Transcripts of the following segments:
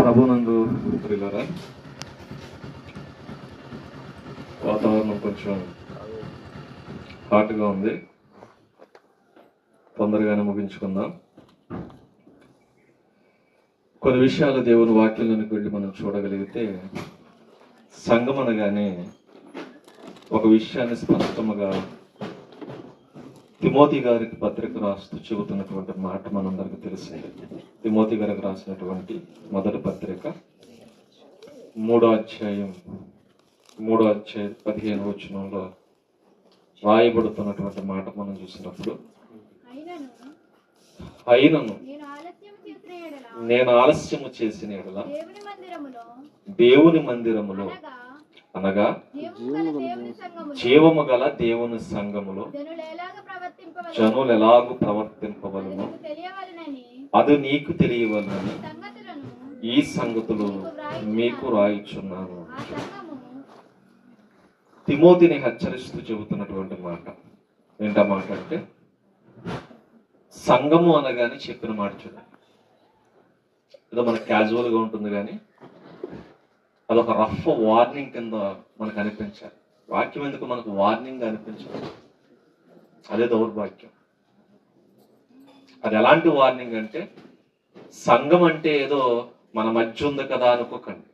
ప్రభునందు ప్రియులారా, వాతావరణం కొంచెం హాట్గా ఉంది. తొందరగానే ముగించుకుందాం. కొన్ని విషయాలు దేవుని వాక్యంలోనికి వెళ్ళి మనం చూడగలిగితే, సంఘం అనగానే ఒక విషయాన్ని స్పష్టముగా తిమోతి గారికి పత్రిక రాస్తూ చెబుతున్నటువంటి మాట మనందరికీ తెలిసింది. తిమోతి గారికి రాసినటువంటి మొదటి పత్రిక 3వ అధ్యాయం 15వ వచనంలో రాయబడుతున్నటువంటి మాట మనం చూసినప్పుడు, అయినను నేను ఆలస్యము చేసిన యెడల దేవుని మందిరములో అనగా జీవము గల దేవుని సంఘములో జనులు ఎలాగూ ప్రవర్తింపవలను అది నీకు తెలియవలనని ఈ సంగతులు మీకు రాయిచున్నాను. తిమోతిని హెచ్చరిస్తూ చెబుతున్నటువంటి మాట ఏంటా మాట అంటే, సంఘము అనగానే చెప్పిన మాట చూడండి. ఏదో మనకు క్యాజువల్గా ఉంటుంది, కానీ అదొక రఫ్ వార్నింగ్ కింద మనకు అనిపించాలి. వాక్యం ఎందుకు మనకు వార్నింగ్ అనిపించాలి? అదే దౌర్భాగ్యం. అది ఎలాంటి వార్నింగ్ అంటే, సంఘం అంటే ఏదో మన మధ్య ఉంది కదా అనుకోకండి,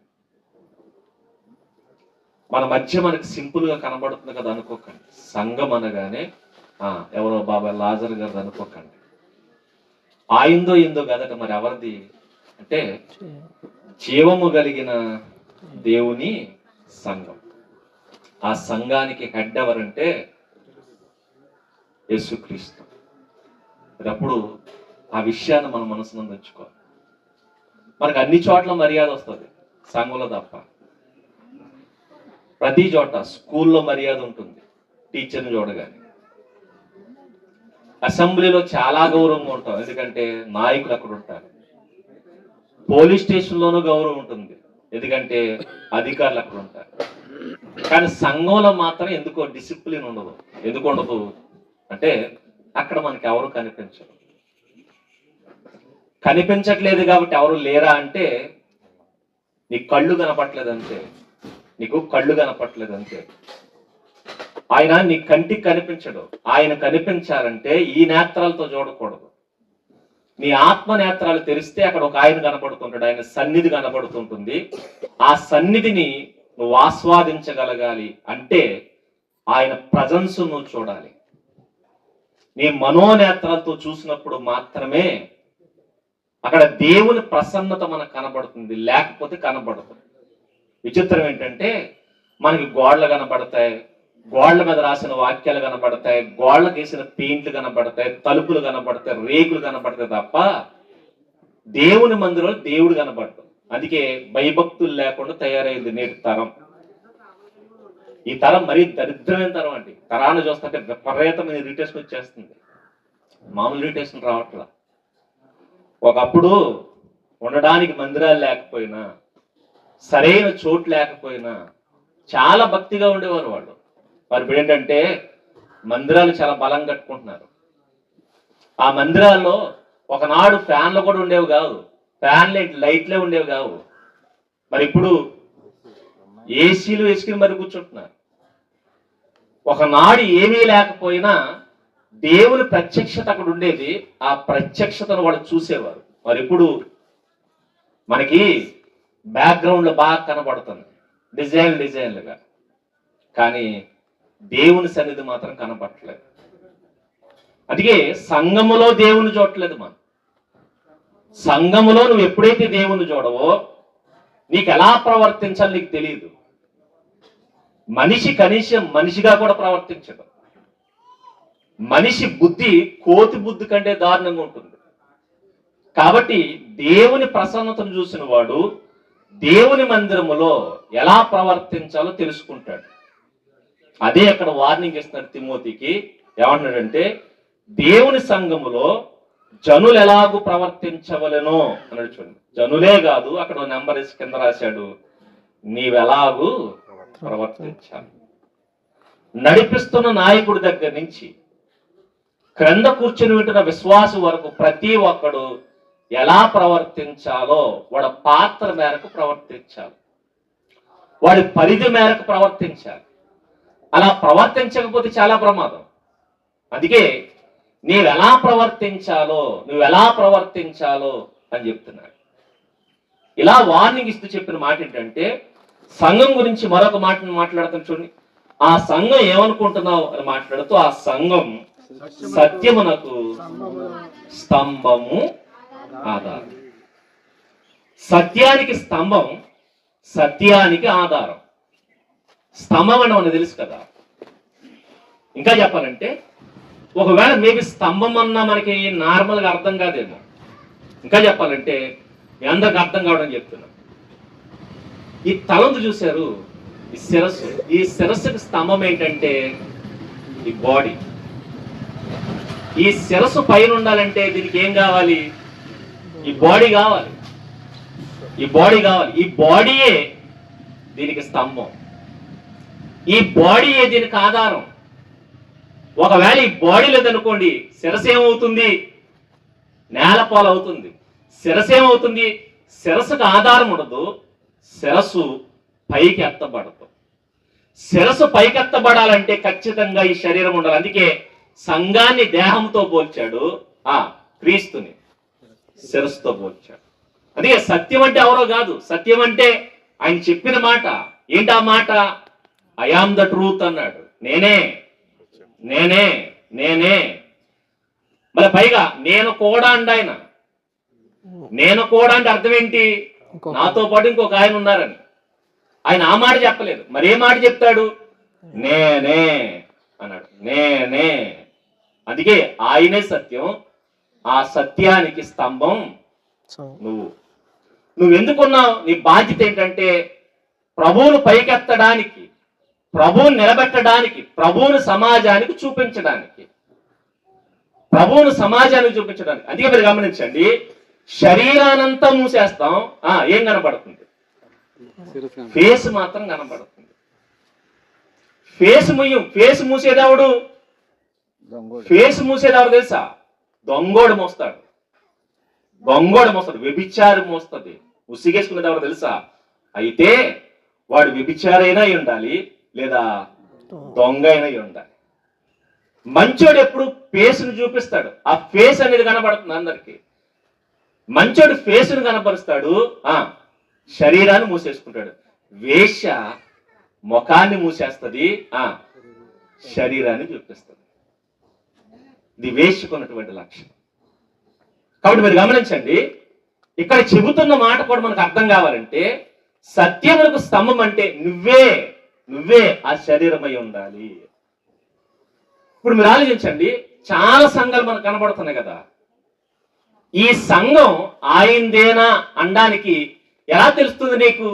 మన మధ్య మనకి సింపుల్ గా కనబడుతుంది కదా అనుకోకండి. సంఘం అనగానే ఎవరో బాబాయ్ లాజర్ గారు అనుకోకండి. ఆయిందో ఏందో కదట, మరి ఎవరిది అంటే జీవము కలిగిన దేవుని సంఘం. ఆ సంఘానికి హెడ్ ఎవరంటే యేసుక్రీస్తు. అప్పుడు ఆ విషయాన్ని మన మనసును తెచ్చుకోవాలి. మనకు అన్ని చోట్ల మర్యాద వస్తుంది, సంఘంలో తప్ప. ప్రతి చోట స్కూల్లో మర్యాద ఉంటుంది, టీచర్ని చూడగానే. అసెంబ్లీలో చాలా గౌరవంగా ఉంటాం, ఎందుకంటే నాయకులు అక్కడ ఉంటారు. పోలీస్ స్టేషన్లోనూ గౌరవం ఉంటుంది, ఎందుకంటే అధికారులు అక్కడ ఉంటారు. కానీ సంఘంలో మాత్రం ఎందుకో డిసిప్లిన్ ఉండదు. ఎందుకు ఉండదు అంటే, అక్కడ మనకి ఎవరు కనిపించరు. కనిపించట్లేదు కాబట్టి ఎవరు లేరా అంటే, నీకు కళ్ళు కనపట్లేదంటే, నీకు కళ్ళు కనపట్లేదంటే. ఆయన నీ కంటికి కనిపించడు. ఆయన కనిపించాలంటే ఈ నేత్రాలతో చూడకూడదు. నీ ఆత్మ నేత్రాలు తెరిస్తే అక్కడ ఒక ఆయన కనపడుతుంటాడు, ఆయన సన్నిధి కనపడుతుంటుంది. ఆ సన్నిధిని నువ్వు ఆస్వాదించగలగాలి అంటే ఆయన ప్రజెన్స్ నువ్వు చూడాలి. నీ మనోనేత్రాలతో చూసినప్పుడు మాత్రమే అక్కడ దేవుని ప్రసన్నత మనకు కనబడుతుంది, లేకపోతే కనబడదు. విచిత్రం ఏంటంటే, మనకి గోడలు కనబడతాయి, గోడల మీద రాసిన వాక్యాలు కనబడతాయి, గోడలకు వేసిన పెయింట్లు కనబడతాయి, తలుపులు కనబడతాయి, రేకులు కనబడతాయి తప్ప దేవుని మందిరంలో దేవుడు కనబడతాడు. అందుకే భయభక్తులు లేకుండా తయారైంది నేటి తరం. ఈ తరం మరీ దరిద్రమైన తరం అండి. తరాన్ని చూస్తుంటే విపరీతమైన ఇరిటేషన్ వచ్చేస్తుంది, మామూలు ఇరిటేషన్ రావట్లా. ఒకప్పుడు ఉండడానికి మందిరాలు లేకపోయినా, సరైన చోటు లేకపోయినా చాలా భక్తిగా ఉండేవారు వాళ్ళు. మరి ఇప్పుడు ఏంటంటే మందిరాలు చాలా బలం కట్టుకుంటున్నారు. ఆ మందిరాల్లో ఒకనాడు ఫ్యాన్లు కూడా ఉండేవి కావు, లైట్లే ఉండేవి కావు. మరి ఇప్పుడు ఏసీలు వేసుకుని మరి కూర్చుంటున్నారు. ఒకనాడు ఏమీ లేకపోయినా దేవుని ప్రత్యక్షత అక్కడ ఉండేది, ఆ ప్రత్యక్షతను వాళ్ళు చూసేవారు. మరి ఇప్పుడు మనకి బ్యాక్గ్రౌండ్ లో బాగా కనబడుతుంది, డిజైన్లుగా, కానీ దేవుని సన్నిధి మాత్రం కనబడట్లేదు. అందుకే సంఘములో దేవుని చూడట్లేదు. మనం సంఘములో నువ్వు ఎప్పుడైతే దేవుని చూడవో నీకు ఎలా ప్రవర్తించాలి నీకు తెలియదు. మనిషి కనీసం మనిషిగా కూడా ప్రవర్తించదు. మనిషి బుద్ధి కోతి బుద్ధి కంటే దారుణంగా ఉంటుంది. కాబట్టి దేవుని ప్రసన్నతను చూసిన వాడు దేవుని మందిరములో ఎలా ప్రవర్తించాలో తెలుసుకుంటాడు. అదే అక్కడ వార్నింగ్ ఇస్తున్నాడు తిమోతికి. ఏమంటున్నాడంటే, దేవుని సంఘములో జనులు ఎలాగూ ప్రవర్తించవలెనో అన్నాడు. చూడండి, జనులే కాదు, అక్కడ నెంబర్ కింద రాశాడు, నీవెలాగూ ప్రవర్తించాలి. నడిపిస్తున్న నాయకుడి దగ్గర నుంచి క్రింద కూర్చుని వింటున్న విశ్వాసం వరకు ప్రతి ఒక్కడు ఎలా ప్రవర్తించాలో వాడి పాత్ర మేరకు ప్రవర్తించాలి, వాడి పరిధి మేరకు ప్రవర్తించాలి. అలా ప్రవర్తించకపోతే చాలా ప్రమాదం. అందుకే నువ్వెలా ప్రవర్తించాలో అని చెప్తున్నాడు. ఇలా వార్నింగ్ ఇస్తూ చెప్పిన మాట ఏంటంటే, సంఘం గురించి మరొక మాటను మాట్లాడుతాను చూడండి. ఆ సంఘం ఏమనుకుంటున్నావు అని మాట్లాడుతూ, ఆ సంఘం సత్యమునకు స్తంభము ఆధారం. సత్యానికి స్తంభం, సత్యానికి ఆధారం. స్తంభం అని మనకు తెలుసు కదా. ఇంకా చెప్పాలంటే, ఒకవేళ మేబీ స్తంభం అన్నా మనకి నార్మల్గా అర్థం కాదేమో. ఇంకా చెప్పాలంటే మీ అందరికి అర్థం కావడం చెప్తున్నా. ఈ తలందు చూశారు, ఈ శిరస్సు, ఈ శిరస్సుకి స్తంభం ఏంటంటే ఈ బాడీ. ఈ శిరస్సు పైన ఉండాలంటే దీనికి ఏం కావాలి? ఈ బాడీ కావాలి. ఈ బాడీయే దీనికి స్తంభం, ఈ బాడీయే దీనికి ఆధారం. ఒకవేళ ఈ బాడీ లేదనుకోండి, శిరస్సు ఏమవుతుంది? నేలపాలు అవుతుంది. శిరస్సు ఏమవుతుంది? శిరస్సుకు ఆధారం ఉండదు, శిరస్సు పైకి ఎత్తబడదు. శిరస్సు పైకెత్తబడాలంటే ఖచ్చితంగా ఈ శరీరం ఉండాలి. అందుకే సంఘాన్ని దేహంతో పోల్చాడు, క్రీస్తుని శిరస్సుతో పోల్చాడు. అందుకే సత్యం అంటే ఎవరో కాదు, సత్యం అంటే ఆయన చెప్పిన మాట. ఏంటి ఆ మాట? ఐ ఆమ్ ద ట్రూత్ అన్నాడు. నేనే మరి పైగా నేను కూడా అండి. నేను కూడా అంటే అర్థం ఏంటి? నాతో పాటు ఇంకొక ఆయన ఉన్నారని. ఆయన ఆ మాట చెప్పలేదు, మరి ఏ మాట చెప్తాడు? నేనే అన్నాడు. నేనే. అందుకే ఆయనే సత్యం, ఆ సత్యానికి స్తంభం నువ్వెందుకున్నావు? నీ బాధ్యత ఏంటంటే ప్రభువును పైకెత్తడానికి, ప్రభువును నిలబెట్టడానికి, ప్రభువును సమాజానికి చూపించడానికి. అందుకే మీరు గమనించండి, శరీరానంతా మూసేస్తాం, ఏం కనబడుతుంది? ఫేస్ మాత్రం కనబడుతుంది. ఫేస్ మూసేదేవుడు తెలుసా? దొంగోడు మోస్తాడు. వ్యభిచారి మోస్తుంది. ఉసిగేసుకునేది ఎవరు తెలుసా? అయితే వాడు వ్యభిచారైనా అయి ఉండాలి, లేదా దొంగ అయినా అయి ఉండాలి. మంచోడు ఎప్పుడు ఫేస్ను చూపిస్తాడు, ఆ ఫేస్ అనేది కనబడుతుంది అందరికి. మంచోడు ఫేస్ను కనబరుస్తాడు, శరీరాన్ని మూసేసుకుంటాడు. వేశ్య ముఖాన్ని మూసేస్తుంది, శరీరాన్ని చూపిస్తుంది. ఇది వేశ్యకున్నటువంటి లక్షణం. కాబట్టి మీరు గమనించండి, ఇక్కడ చెబుతున్న మాట కూడా మనకు అర్థం కావాలంటే, సత్యములకు స్తంభం అంటే నువ్వే ఆ శరీరమై ఉండాలి. ఇప్పుడు మీరు ఆలోచించండి, చాలా సంఘాలు మనకు కనబడుతున్నాయి కదా. ఈ సంఘం ఆయిందేనా అనడానికి ఎలా తెలుస్తుంది నీకు?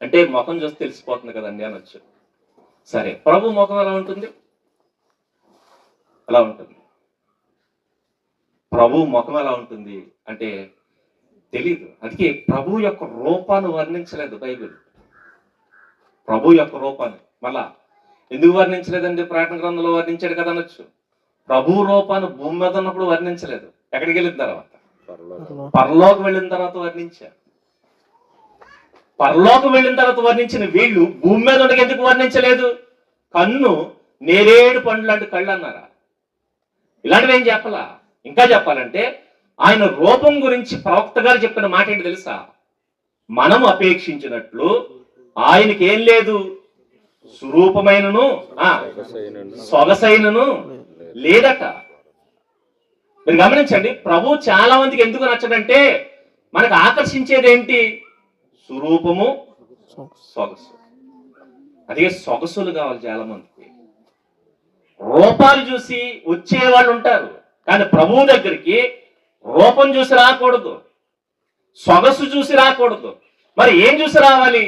అంటే ముఖం చూసి తెలిసిపోతుంది కదండి అనొచ్చు. సరే, ప్రభు ముఖం ఎలా ఉంటుంది? ప్రభు ముఖం ఎలా ఉంటుంది అంటే తెలీదు. అందుకే ప్రభు యొక్క రూపాన్ని వర్ణించలేదు బైబిల్. ప్రభు యొక్క రూపాన్ని మళ్ళా ఎందుకు వర్ణించలేదండి? ప్రకటన గ్రంథంలో వర్ణించాడు కదా అనొచ్చు. ప్రభు రూపాన్ని భూమి మీద ఉన్నప్పుడు వర్ణించలేదు. ఎక్కడికి వెళ్ళిన తర్వాత? పరలోకం వెళ్ళిన తర్వాత వర్ణించారు. పరలోకం వెళ్ళిన తర్వాత వర్ణించిన వీళ్ళు భూమి మీద ఉండగా ఎందుకు వర్ణించలేదు? కన్ను నేరేడు పండ్లు లాంటి కళ్ళు అన్నారా? ఇలాంటివి ఏం చెప్పాలా? ఇంకా చెప్పాలంటే ఆయన రూపం గురించి ప్రవక్త గారు చెప్పిన మాట ఏంటి తెలుసా? మనం అపేక్షించినట్లు ఆయనకి ఏం లేదు, స్వరూపమైనను సొగసైనను లేదట. మీరు గమనించండి, ప్రభు చాలా మందికి ఎందుకు నచ్చడంటే, మనకు ఆకర్షించేది ఏంటి? స్వరూపము, సొగసు. అదే సొగసులు కావాలి చాలా మందికి. రూపాలు చూసి వచ్చే వాళ్ళు ఉంటారు, కానీ ప్రభువు దగ్గరికి రూపం చూసి రాకూడదు, సొగసు చూసి రాకూడదు. మరి ఏం చూసి రావాలి?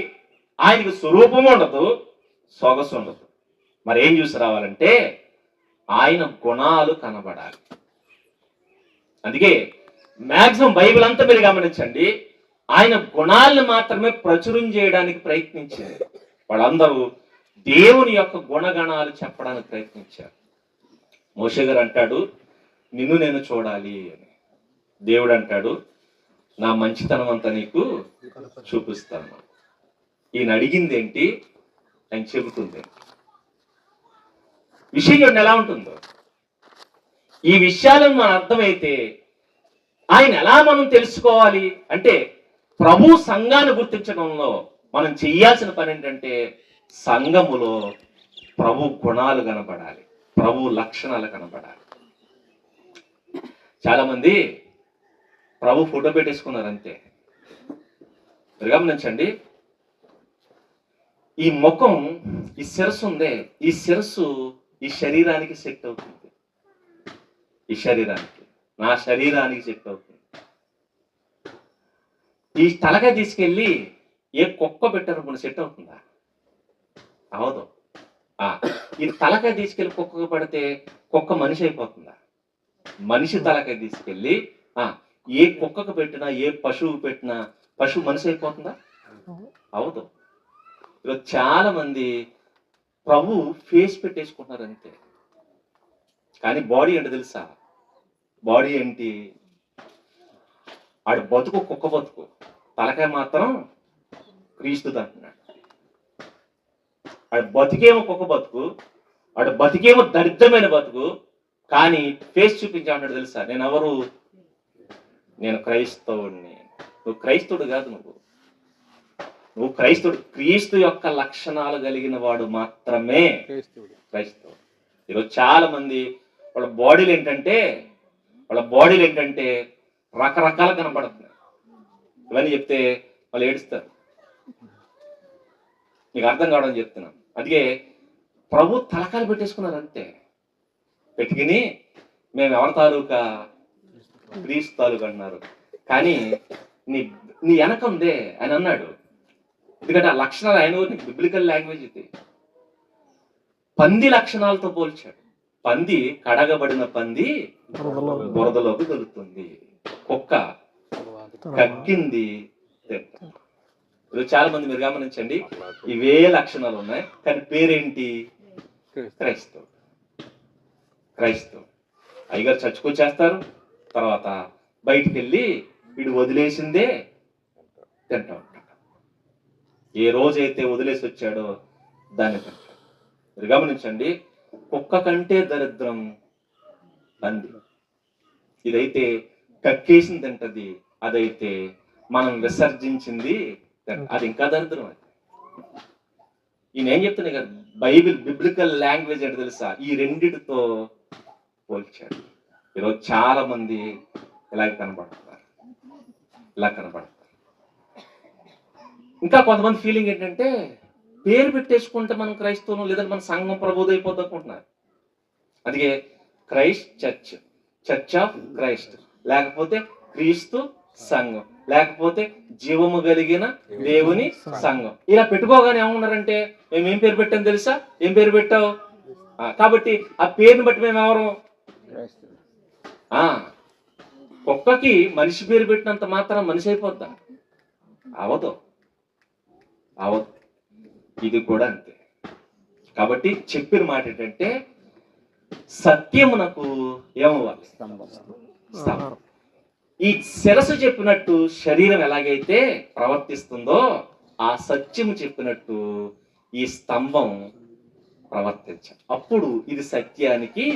ఆయనకి స్వరూపము ఉండదు, సొగసు ఉండదు. మరి ఏం చూసి రావాలంటే ఆయన గుణాలు కనబడాలి. అందుకే మాక్సిమం బైబిల్ అంతా మీరు గమనించండి, ఆయన గుణాలను మాత్రమే ప్రచురం చేయడానికి ప్రయత్నించారు. వాళ్ళందరూ దేవుని యొక్క గుణగణాలు చెప్పడానికి ప్రయత్నించారు. మోషే గారు అంటాడు, నిన్ను నేను చూడాలి అని. దేవుడు అంటాడు, నా మంచితనం అంతా నీకు చూపిస్తాను. ఈయన అడిగింది ఏంటి, ఆయన చెబుతుంది. విషయం చూడండి ఎలా ఉంటుందో. ఈ విషయాలను మనం అర్థమైతే ఆయన ఎలా మనం తెలుసుకోవాలి అంటే, ప్రభు సంఘాన్ని గుర్తించడంలో మనం చెయ్యాల్సిన పని ఏంటంటే, సంఘములో ప్రభు గుణాలు కనబడాలి, ప్రభు లక్షణాలు కనబడాలి. చాలా మంది ప్రభు ఫోటో పెట్టేసుకున్నారు అంతే. మీరు గమనించండి, ఈ ముఖం, ఈ శిరస్సు ఉందే, ఈ శిరస్సు ఈ శరీరానికి సెట్ అవుతుంది. ఈ శరీరానికి, నా శరీరానికి సెట్ అవుతుంది. ఈ తలకాయ తీసుకెళ్ళి ఏ కుక్క పెట్టారనుకుని సెట్ అవుతుందా? అవదు. ఈ తలకాయ తీసుకెళ్ళి కుక్కకు పడితే కుక్క మనిషి అయిపోతుందా? మనిషి తలకాయ తీసుకెళ్ళి ఏ కుక్కకు పెట్టినా, ఏ పశువు పెట్టినా పశువు మనిషి అయిపోతుందా? అవదు. ఈరోజు చాలా మంది ప్రభు ఫేస్ పెట్టేసుకుంటున్నారు అంతే. కానీ బాడీ అంటే తెలుసా? బాడీ ఏంటి? ఆడు బతుకు కుక్క బతుకు, తలకాయ మాత్రం క్రీస్తుది అంటున్నాడు. ఆడు బతికేమో కుక్క బతుకు, ఆడు బతికేమో దరిద్రమైన బతుకు, కానీ ఫేస్ చూపించాడు తెలుసా? నేను ఎవరు? నేను క్రైస్తవుడిని. నువ్వు క్రైస్తవుడు కాదు, నువ్వు క్రైస్తవుడు. క్రీస్తు యొక్క లక్షణాలు కలిగిన వాడు మాత్రమే క్రైస్తవుడు. ఈరోజు చాలా మంది వాళ్ళ బాడీలు ఏంటంటే రకరకాలు కనపడుతున్నాయి. ఇవన్నీ చెప్తే వాళ్ళు ఏడుస్తారు. నీకు అర్థం కావడం చెప్తున్నాను. అందుకే ప్రభు తలకాలు పెట్టేసుకున్నారు అంతే. పెట్టుకుని మేము ఎవరి తాలూకా? క్రీస్తు తాలూకా అన్నారు. కానీ నీ వెనక ఉందే ఆయన అన్నాడు. ఎందుకంటే ఆ లక్షణాలు ఆయన బిబ్లికల్ లాంగ్వేజ్ ఇది. పంది లక్షణాలతో పోల్చాడు. పంది, కడగబడిన పంది బురదలోకి దొరుకుతుంది, కుక్క కక్కింది. చాలా మంది మీరు గమనించండి, ఇవే లక్షణాలు ఉన్నాయి, కానీ పేరేంటి? క్రైస్తవుడు. అయ్యగారు చచ్చుకొచ్చేస్తారు, తర్వాత బయటికి వెళ్ళి వీడు వదిలేసిందే తింటా ఉంటాడు. ఏ రోజైతే వదిలేసి వచ్చాడో దాన్ని తింటాడు. మీరు గమనించండి, కుక్క కంటే దరిద్రం పంది. ఇదైతే కక్కేసింది తింటది, అదైతే మనం విసర్జించింది అది ఇంకా దరిద్రం. అది ఈయన ఏం చెప్తున్నా కదా, బిబ్లికల్ లాంగ్వేజ్ అంటే తెలుసా? ఈ రెండిటితో పోల్చాడు. ఈరోజు చాలా మంది ఇలా కనబడుతున్నారు. ఇంకా కొంతమంది ఫీలింగ్ ఏంటంటే, పేరు పెట్టేసుకుంటే మనం క్రైస్తవం, లేదంటే మన సంఘం ప్రబోధం అయిపోద్ది అనుకుంటున్నారు. అందుకే Christ church, church of Christ, లేకపోతే క్రీస్తు సంఘం, లేకపోతే జీవము కలిగిన దేవుని సంఘం. ఇలా పెట్టుకోగానే ఏమన్నారంటే, మేము ఏం పేరు పెట్టాం తెలుసా? ఏం పేరు పెట్టావు? కాబట్టి ఆ పేరుని బట్టి మేము ఎవరు? కుక్కకి మనిషి పేరు పెట్టినంత మాత్రం మనిషి అయిపోద్దా? అవదు. ఇది కూడా అంతే. కాబట్టి చెప్పిన మాట ఏంటంటే, సత్యమునకు ఏమవ్వాలి? స్తంభం. ఈ శిరస్సు చెప్పినట్టు శరీరం ఎలాగైతే ప్రవర్తిస్తుందో, ఆ సత్యము చెప్పినట్టు ఈ స్తంభం ప్రవర్తించాలి. అప్పుడు ఇది సత్యానికి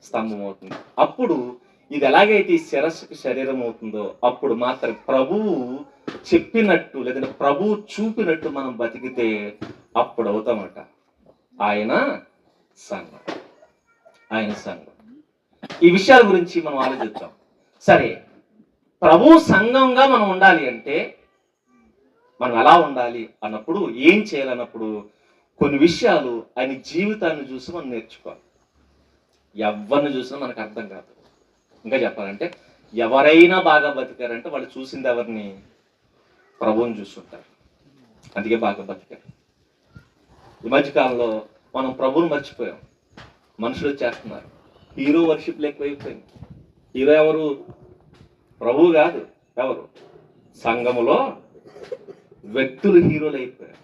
స్తంభం అవుతుంది. అప్పుడు ఇది ఎలాగైతే ఈ శిరస్సుకి శరీరం అవుతుందో, అప్పుడు మాత్రం ప్రభువు చెప్పినట్టు, లేదంటే ప్రభువు చూపినట్టు మనం బతికితే అప్పుడు అవుతామట ఆయన సంఘం. ఈ విషయాల గురించి మనం ఆలోచిద్దాం. సరే, ప్రభు సంఘంగా మనం ఉండాలి అంటే మనం ఎలా ఉండాలి అన్నప్పుడు, ఏం చేయాలన్నప్పుడు కొన్ని విషయాలు ఆయన జీవితాన్ని చూసి మనం నేర్చుకోవాలి. ఎవరిని చూసినా మనకు అర్థం కాదు. ఇంకా చెప్పాలంటే, ఎవరైనా బాగా బతికారంటే వాళ్ళు చూసింది ఎవరిని? ప్రభువుని చూస్తుంటారు. అందుకే బాగా బతికారు. ఈ మధ్యకాలంలో మనం ప్రభువుని మర్చిపోయాం, మనుషులు చేస్తున్నారు. హీరో వర్షిప్ ఎక్కువైపోయింది. హీరో ఎవరు? ప్రభువు కాదు. ఎవరు? సంఘములో వ్యక్తులు హీరోలు అయిపోయారు.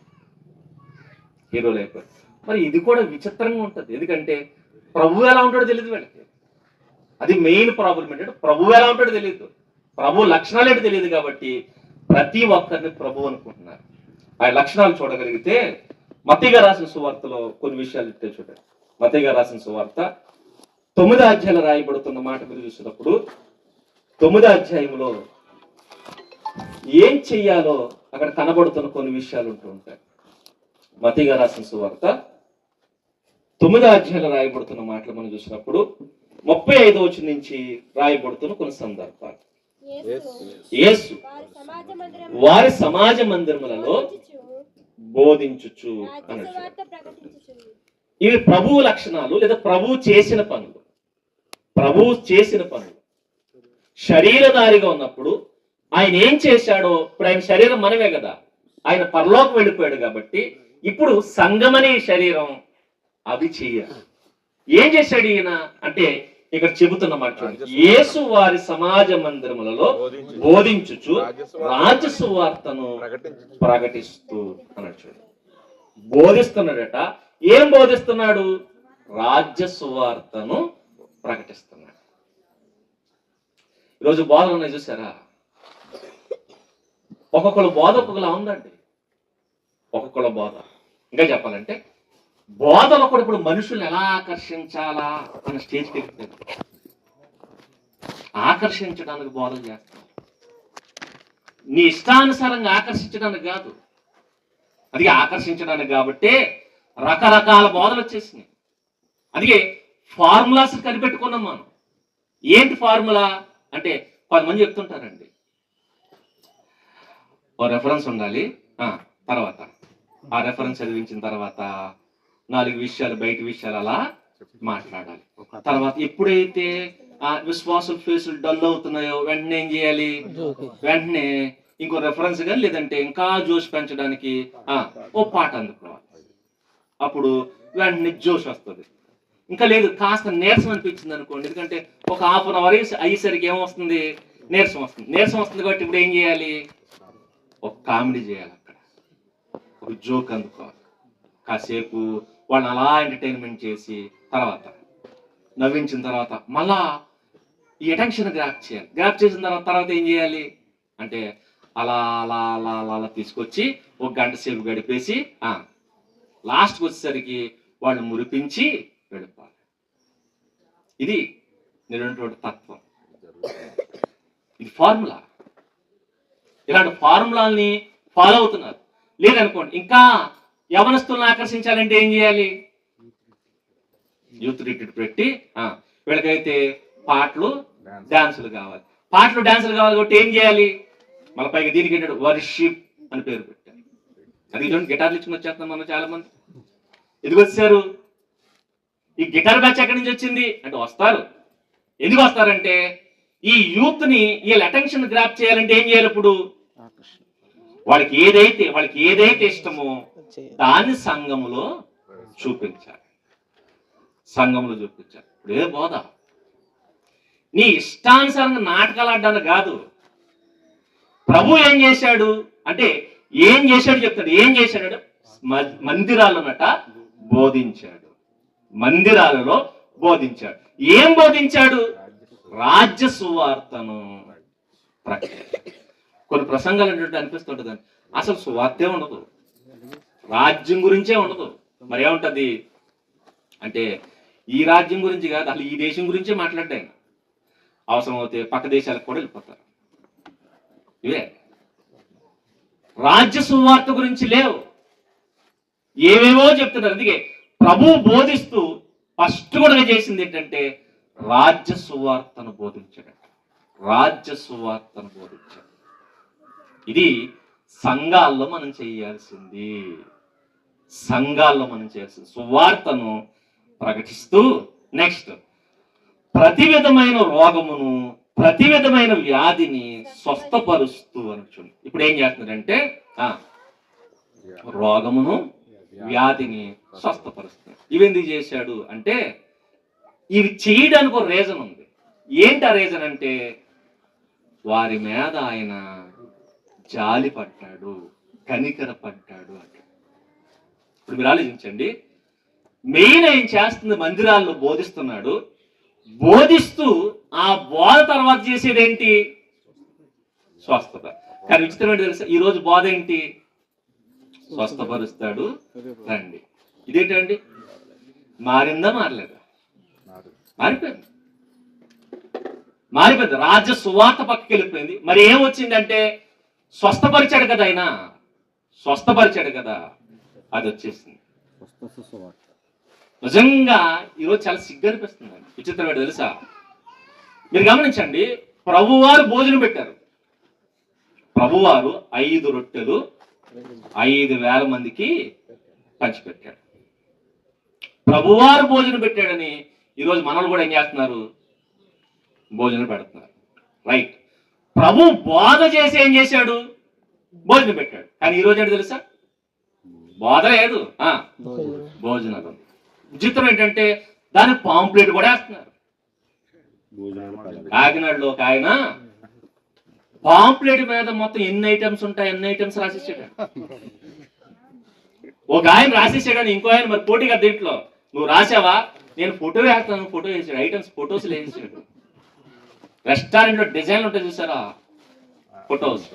మరి ఇది కూడా విచిత్రంగా ఉంటుంది. ఎందుకంటే ప్రభువు ఎలా ఉంటాడో తెలియదు వీళ్ళకి. అది మెయిన్ ప్రాబ్లం ఏంటంటే, ప్రభువు ఎలా ఉంటాడో తెలియదు. ప్రభు లక్షణాలు ఏంటో తెలియదు కాబట్టి ప్రతి ఒక్కరిని ప్రభు అనుకుంటున్నారు. ఆ లక్షణాలు చూడగలిగితే మత్తయి గారు రాసిన సువార్తలో కొన్ని విషయాలు ఇట్టే చూడండి. మత్తయి గారు రాసిన సువార్త 9వ అధ్యాయంలో రాయబడుతున్న మాట మీరు చూసినప్పుడు 9వ అధ్యాయంలో ఏం చెయ్యాలో అక్కడ కనబడుతున్న కొన్ని విషయాలు ఉంటూ ఉంటాయి. మత్తయి గారు రాసిన సువార్త 9వ అధ్యాయంలో రాయబడుతున్న మాటలు మనం చూసినప్పుడు 35వ వచనం నుంచి రాయబడుతున్న కొన్ని సందర్భాలు. యేసు వారి సమాజ మందిరములలో బోధించుచు అన్నట్టు. ఇవి ప్రభువు లక్షణాలు లేదా ప్రభువు చేసిన పనులు. ప్రభువు చేసిన పనులు. శరీరధారిగా ఉన్నప్పుడు ఆయన ఏం చేశాడో, ఇప్పుడు ఆయన శరీరం మనమే కదా, ఆయన పరలోకం వెళ్ళిపోయాడు కాబట్టి ఇప్పుడు సంఘమనే శరీరం అవి చెయ్యాలి. ఏం చేశాడు ఈయన అంటే ఇక్కడ చెబుతున్న మాట చూడండి. యేసు వారి సమాజ మందిరములలో బోధించుచు రాజ్య సువార్తను ప్రకటిస్తూ అన్నాడు. చూడండి, బోధిస్తున్నాడట. ఏం బోధిస్తున్నాడు? రాజ్య సువార్తను ప్రకటిస్తున్నాడు. ఈరోజు బోధన ఉన్నాయి చూసారా? ఒక్కొక్కరు బోధ ఒక్కొక్కలా ఉందండి. ఒక్కొక్కరు బోధ. ఇంకా చెప్పాలంటే బోధలో కూడా ఇప్పుడు మనుషుల్ని ఎలా ఆకర్షించాలా అన్న స్టేజ్కి వెళ్తారు. ఆకర్షించడానికి బోధలు చేస్తారు. నీ ఇష్టానుసారంగా ఆకర్షించడానికి కాదు, అది ఆకర్షించడానికి. కాబట్టి రకరకాల బోధలు వచ్చేసినాయి. అందుకే ఫార్ములాస్ కనిపెట్టుకున్నాం మనం. ఏంటి ఫార్ములా అంటే కొంతమంది చెప్తుంటారండి, ఓ రెఫరెన్స్ ఉండాలి, తర్వాత ఆ రెఫరెన్స్ చదివించిన తర్వాత 4 విషయాలు, బయట విషయాలు అలా మాట్లాడాలి. తర్వాత ఎప్పుడైతే ఆ విశ్వాసుల ఫేసులు డల్ అవుతున్నాయో వెంటనే ఏం చేయాలి? వెంటనే ఇంకో రెఫరెన్స్ కానీ లేదంటే ఇంకా జోష్ పెంచడానికి ఓ పాట అందుకోవాలి. అప్పుడు వెంటనే జోష్ వస్తుంది. ఇంకా లేదు, కాస్త నీరసం అనిపించింది అనుకోండి, ఎందుకంటే ఒక ½ అన్ అవర్ అయ్యేసరికి ఏమొస్తుంది? నీరసం వస్తుంది. నీరసం వస్తుంది కాబట్టి ఇప్పుడు ఏం చేయాలి? ఒక కామెడీ చేయాలి, అక్కడ ఒక జోక్ అందుకోవాలి. కాసేపు వాళ్ళని అలా ఎంటర్టైన్మెంట్ చేసి తర్వాత నవ్వించిన తర్వాత మళ్ళా ఈ అటెన్షన్ గ్రాప్ చేయాలి. గ్రాప్ చేసిన తర్వాత ఏం చేయాలి అంటే అలా అలా అలా అలా అలా తీసుకొచ్చి ఒక గంట సేపు గడిపేసి లాస్ట్కి వచ్చేసరికి వాళ్ళు మురిపించి వెళ్ళిపోవాలి. ఇది నిజమైనటువంటి తత్వం. ఇది ఫార్ములా. ఇలాంటి ఫార్ములాల్ని ఫాలో అవుతున్నారు. లేదనుకోండి, ఇంకా యవనస్తులను ఆకర్షించాలంటే ఏం చేయాలి? యూత్ రిట్రీట్ పెట్టి వీళ్ళకైతే పాటలు డాన్సులు కావాలి. పాటలు డాన్సులు కావాలి కాబట్టి ఏం చేయాలి? మళ్ళీ పైగా దీనికి ఏంటంటే వర్షిప్ అని పేరు పెట్టారు. అది ఇటువంటి గిటార్లు ఇచ్చుకుని వచ్చేస్తున్నాం మనం చాలా మంది. ఎందుకు వచ్చారు? ఈ గిటార్ బ్యాచ్ ఎక్కడి నుంచి వచ్చింది అంటే వస్తారు. ఎందుకు వస్తారంటే ఈ యూత్ ని వీళ్ళ అటెన్షన్ గ్రాప్ చేయాలంటే ఏం చేయాలి? ఇప్పుడు వాళ్ళకి ఏదైతే ఇష్టమో దాన్ని సంఘములో చూపించాలి. సంఘంలో చూపించాలి. ఇప్పుడు ఏ బోధ? నీ ఇష్టానుసారంగా నాటకాలు ఆడడానికి కాదు. ప్రభు ఏం చేశాడు అంటే ఏం చేశాడు చెప్తాడు. ఏం చేశాడు? మందిరాలనట బోధించాడు. మందిరాలలో బోధించాడు. ఏం బోధించాడు? రాజ్య సువార్తను ప్రకటించాడు. కొన్ని ప్రసంగాలు ఏంటంటే అనిపిస్తుంటుంది, అసలు సువార్తే ఉండదు, రాజ్యం గురించే ఉండదు. మరి ఏముంటది అంటే ఈ రాజ్యం గురించి కాదు, అసలు ఈ దేశం గురించే మాట్లాడ్డాయి. అవసరం అవుతే పక్క దేశాలకు కూడా వెళ్ళిపోతారు. ఇవే రాజ్య సువార్త గురించి లేవు, ఏవేవో చెప్తున్నారు. అందుకే ప్రభు బోధిస్తూ ఫస్ట్ కూడా చేసింది ఏంటంటే రాజ్య సువార్తను బోధించాడు. రాజ్య సువార్తను బోధించాడు. ఇది సంఘాల్లో మనం చేయాల్సింది. సంఘాల్లో మనం చేయాల్సింది సువార్తను ప్రకటిస్తూ నెక్స్ట్ ప్రతి విధమైన రోగమును ప్రతి విధమైన వ్యాధిని స్వస్థపరుస్తూ అనొచ్చు. ఇప్పుడు ఏం చేస్తున్నాడంటే రోగమును వ్యాధిని స్వస్థపరుస్తుంది. ఇవెందుకు చేశాడు అంటే ఇవి చేయడానికి ఒక రీజన్ ఉంది. ఏంటి ఆ రీజన్ అంటే వారి మీద ఆయన జాలి పడ్డాడు, కనికర పడ్డాడు అంటే. ఇప్పుడు మీరు ఆలోచించండి, మెయిన్ ఆయన చేస్తుంది మందిరాల్లో బోధిస్తున్నాడు. బోధిస్తూ ఆ బోధ తర్వాత చేసేది ఏంటి? స్వస్థత. కానీ విచిత్రం ఏంటి తెలుసా, ఈ రోజు బోధ ఏంటి? స్వస్థపరుస్తాడు రండి. ఇదేంటండి? మారిందా మారలేదా? మారిపోయింది. మారిపోయింది. రాజ్య సువార్త పక్కకి వెళ్ళిపోయింది. మరి ఏం వచ్చిందంటే స్వస్థపరిచాడు కదా ఆయన, స్వస్థపరిచాడు కదా, అది వచ్చేసింది. నిజంగా ఈరోజు చాలా సిగ్గు అనిపిస్తుంది. విచిత్రం ఏంటి తెలుసా, మీరు గమనించండి, ప్రభువారు భోజనం పెట్టారు. ప్రభువారు 5 రొట్టెలు 5,000 మందికి పంచిపెట్టాడు. ప్రభువారు భోజనం పెట్టాడని ఈరోజు మనల్ని కూడా ఏం చేస్తున్నారు? భోజనం పెడుతున్నారు. రైట్. ప్రభు బోధ చేసి ఏం చేశాడు? భోజనం పెట్టాడు. కానీ ఈరోజు ఏంటి తెలుసా, బోధ లేదు, భోజనాలు. విచిత్రం ఏంటంటే దాని పాంప్లెట్ కూడా వేస్తున్నారు. కాకినాడలో ఒక ఆయన పాంప్లెట్ మీద మొత్తం ఎన్ని ఐటమ్స్ ఉంటాయి, ఎన్ని ఐటమ్స్ రాసేసాడు. ఒక ఆయన రాసేసాడని ఇంకో ఆయన మరి పోటీ కదా దీంట్లో, నువ్వు రాసావా, నేను ఫోటో వేస్తాను, ఫోటో వేసాడు, ఐటమ్స్ ఫొటోస్ వేసాడు. రెస్టారెంట్ లో డిజైన్లు ఉంటాయి చూసారా, ఫొటోస్,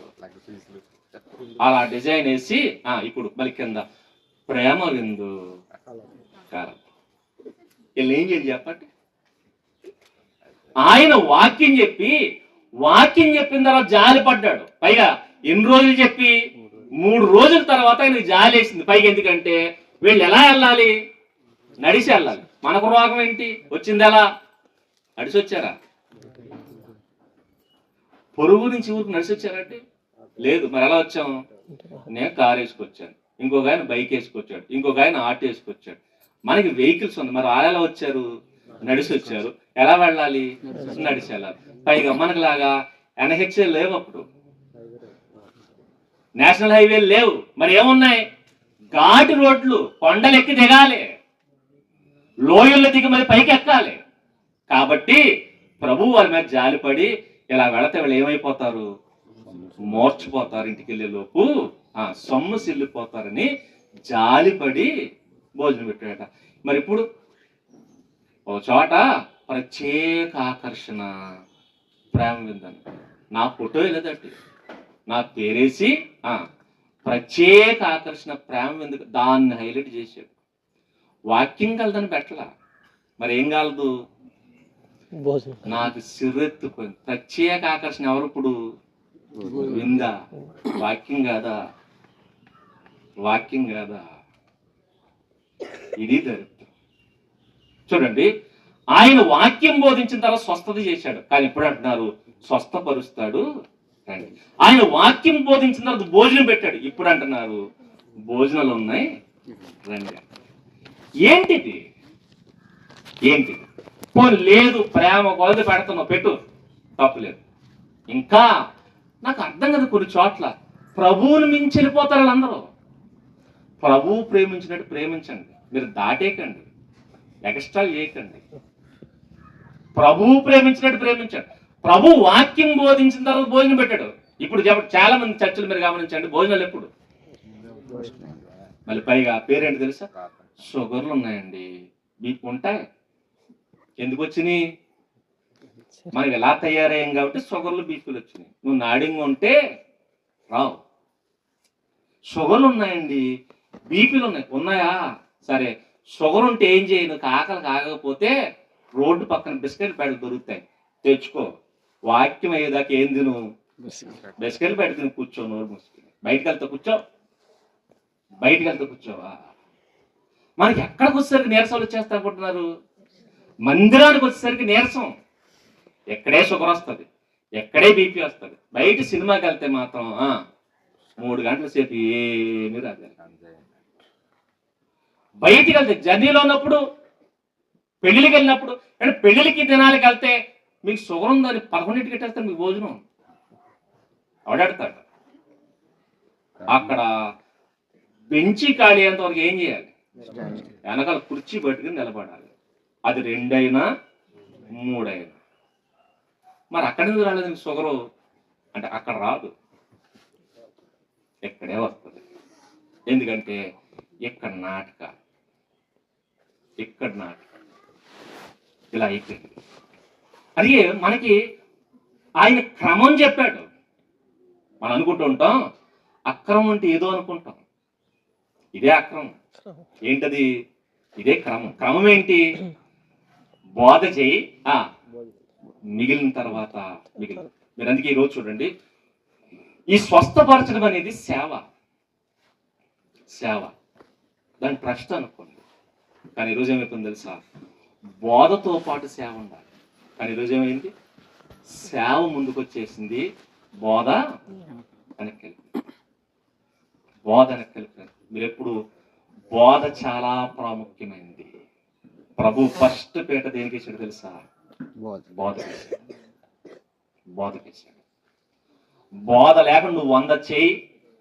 అలా డిజైన్ వేసి ఇప్పుడు మళ్ళీ కింద ప్రేమ విందు కారం. వీళ్ళు ఏం చేయాలి చెప్పండి? ఆయన వాక్యం చెప్పిన తర్వాత జాలి పడ్డాడు. పైగా ఎన్ని రోజులు చెప్పి 3 రోజుల తర్వాత ఆయనకు జాలి వేసింది. పైగా ఎందుకంటే వీళ్ళు ఎలా వెళ్ళాలి? నడిచి వెళ్ళాలి. మనకు రోగం ఏంటి వచ్చింది? ఎలా నడిచి వచ్చారా? పొరుగు నుంచి ఊరికి నడిచి వచ్చారంటే లేదు. మరి ఎలా వచ్చాం? నేను కారు వేసుకొచ్చాను, ఇంకొక ఆయన బైక్ వేసుకొచ్చాడు, ఇంకొక ఆయన ఆటో వేసుకొచ్చాడు. మనకి వెహికల్స్ ఉంది. మరి వాళ్ళు ఎలా వచ్చారు? నడిచి వచ్చారు. ఎలా వెళ్ళాలి? నడిచి వెళ్ళాలి. పైగా మనకులాగా ఎన్హెచ్ఏ లేవు, అప్పుడు నేషనల్ హైవేలు లేవు. మరి ఏమున్నాయి? ఘాటు రోడ్లు, కొండలు ఎక్కి దిగాలి, లోయల్లో దిగి మరి పైకి ఎక్కాలి. కాబట్టి ప్రభు వారి మీద జాలిపడి ఇలా వెళితే వీళ్ళు ఏమైపోతారు? మోర్చిపోతారు. ఇంటికి వెళ్ళే లోపు సొమ్ము సిల్లిపోతారని జాలిపడి భోజనం పెట్టాడట. మరి ఇప్పుడు ఓ చోట ప్రత్యేక ఆకర్షణ ప్రేమ విందని నా ఫోటో వెళ్ళదండి, నా పేరేసి ప్రత్యేక ఆకర్షణ ప్రేమ విందు దాన్ని హైలైట్ చేశాడు. వాక్యం కలదని పెట్టలా. మరి ఏం కాలదు? నాకు సిర్రెత్తుకుంది. ప్రత్యేక ఆకర్షణ ఎవరు ఇప్పుడు? విందా? వాక్యం కాదా? వాక్యం కాదా? ఇది దరిద్రం. చూడండి, ఆయన వాక్యం బోధించిన తర్వాత స్వస్థత చేశాడు. కానీ ఇప్పుడు అంటున్నారు స్వస్థపరుస్తాడు రండి. ఆయన వాక్యం బోధించిన తర్వాత భోజనం పెట్టాడు. ఇప్పుడు అంటున్నారు భోజనాలు ఉన్నాయి రండి. ఏంటిది? ఏంటిది? లేదు, ప్రేమ కొలది పెడుతున్నావు, పెట్టు, తప్పులేదు. ఇంకా నాకు అర్థం కదా, కొన్ని చోట్ల ప్రభువుని మించి వెళ్ళిపోతారు వాళ్ళందరూ. ప్రభువు ప్రేమించినట్టు ప్రేమించండి, మీరు దాటేకండి, ఎక్స్ట్రా చేయకండి. ప్రభువు ప్రేమించినట్టు ప్రేమించండి. ప్రభు వాక్యం బోధించిన తర్వాత భోజనం పెట్టాడు. ఇప్పుడు చాలా మంది చర్చలు మీరు గమనించండి, భోజనాలు ఎప్పుడు? మళ్ళీ పైగా పేరేంటి తెలుసా? షుగర్లు ఉన్నాయండి, మీకు ఉంటాయి. ఎందుకు వచ్చినాయి? మనకి ఎలా తయారయ్యాం కాబట్టి షుగర్లు బీపీలు వచ్చినాయి. నువ్వు నాడింగ్ ఉంటే రావు. షుగర్లు ఉన్నాయండి, బీపీలు ఉన్నాయా? సరే, షుగర్ ఉంటే ఏం చేయి? నువ్వు ఆకలి కాకపోతే రోడ్డు పక్కన బిస్కెట్ ప్యాకెట్ దొరుకుతాయి, తెచ్చుకో. వాక్యం అయ్యేదాకా ఏం తిను? బిస్కెట్ ప్యాకెట్ తిని కూర్చో, నోరు మూసుకుని. బయటకు వెళ్తా కూర్చోవా? మనకి ఎక్కడికి వచ్చేసరికి నీరసాలు వచ్చేస్తా అనుకుంటున్నారు? మందిరానికి వచ్చేసరికి నీరసం, ఎక్కడే షుగర్ వస్తుంది, ఎక్కడే బీపీ వస్తుంది. బయట సినిమాకి వెళ్తే మాత్రం 3 గంటల సేపు ఏమీ రాదు. బయటికి వెళ్తే జర్నీలో ఉన్నప్పుడు, పెళ్లికి వెళ్ళినప్పుడు, అంటే పెళ్లికి దినాలకి వెళ్తే మీకు షుగర్ ఉందని 11ంటికి పెట్టేస్తారు మీకు భోజనం. ఆడాడతాడు. అక్కడ బెంచి ఖాళీ అయ్యేంత వరకు ఏం చేయాలి? వెనకాల కుర్చీ పట్టుకుని నిలబడాలి. అది 2 అయినా 3 అయినా. మరి అక్కడి నుంచి రాలేదు మీకు షుగరు అంటే అక్కడ రాదు, ఇక్కడే వస్తుంది. ఎందుకంటే ఇక్కడ నాటక ఇలా అయిపోయింది. అది మనకి ఆయన క్రమం చెప్పాడు. మనం అనుకుంటూ ఉంటాం అక్రమం అంటే ఏదో అనుకుంటాం. ఇదే అక్రమం. ఏంటది? ఇదే క్రమం. క్రమం ఏంటి? బోధ చేయి, మిగిలిన తర్వాత మిగిలిన. మీరు అందుకే ఈరోజు చూడండి, ఈ స్వస్థపరచడం అనేది సేవ. సేవ దాని ట్రస్ట్ అనుకోండి. కానీ ఈరోజు ఏమైపోయింది తెలుసా? బోధతో పాటు సేవ ఉండాలి. కానీ ఈరోజు ఏమైంది? సేవ ముందుకు వచ్చేసింది, బోధ వెనక్కి వెళ్ళిపోయింది. బోధ వెనక్కి వెళ్ళిపోయింది. మీరు ఎప్పుడు బోధ చాలా ప్రాముఖ్యమైనది. ప్రభు ఫస్ట్ పీట దేనికి ఇచ్చాడు తెలుసా? బోధకేశాడు. బోధకేశాడు. బోధ లేకుండా నువ్వు 100 చేయి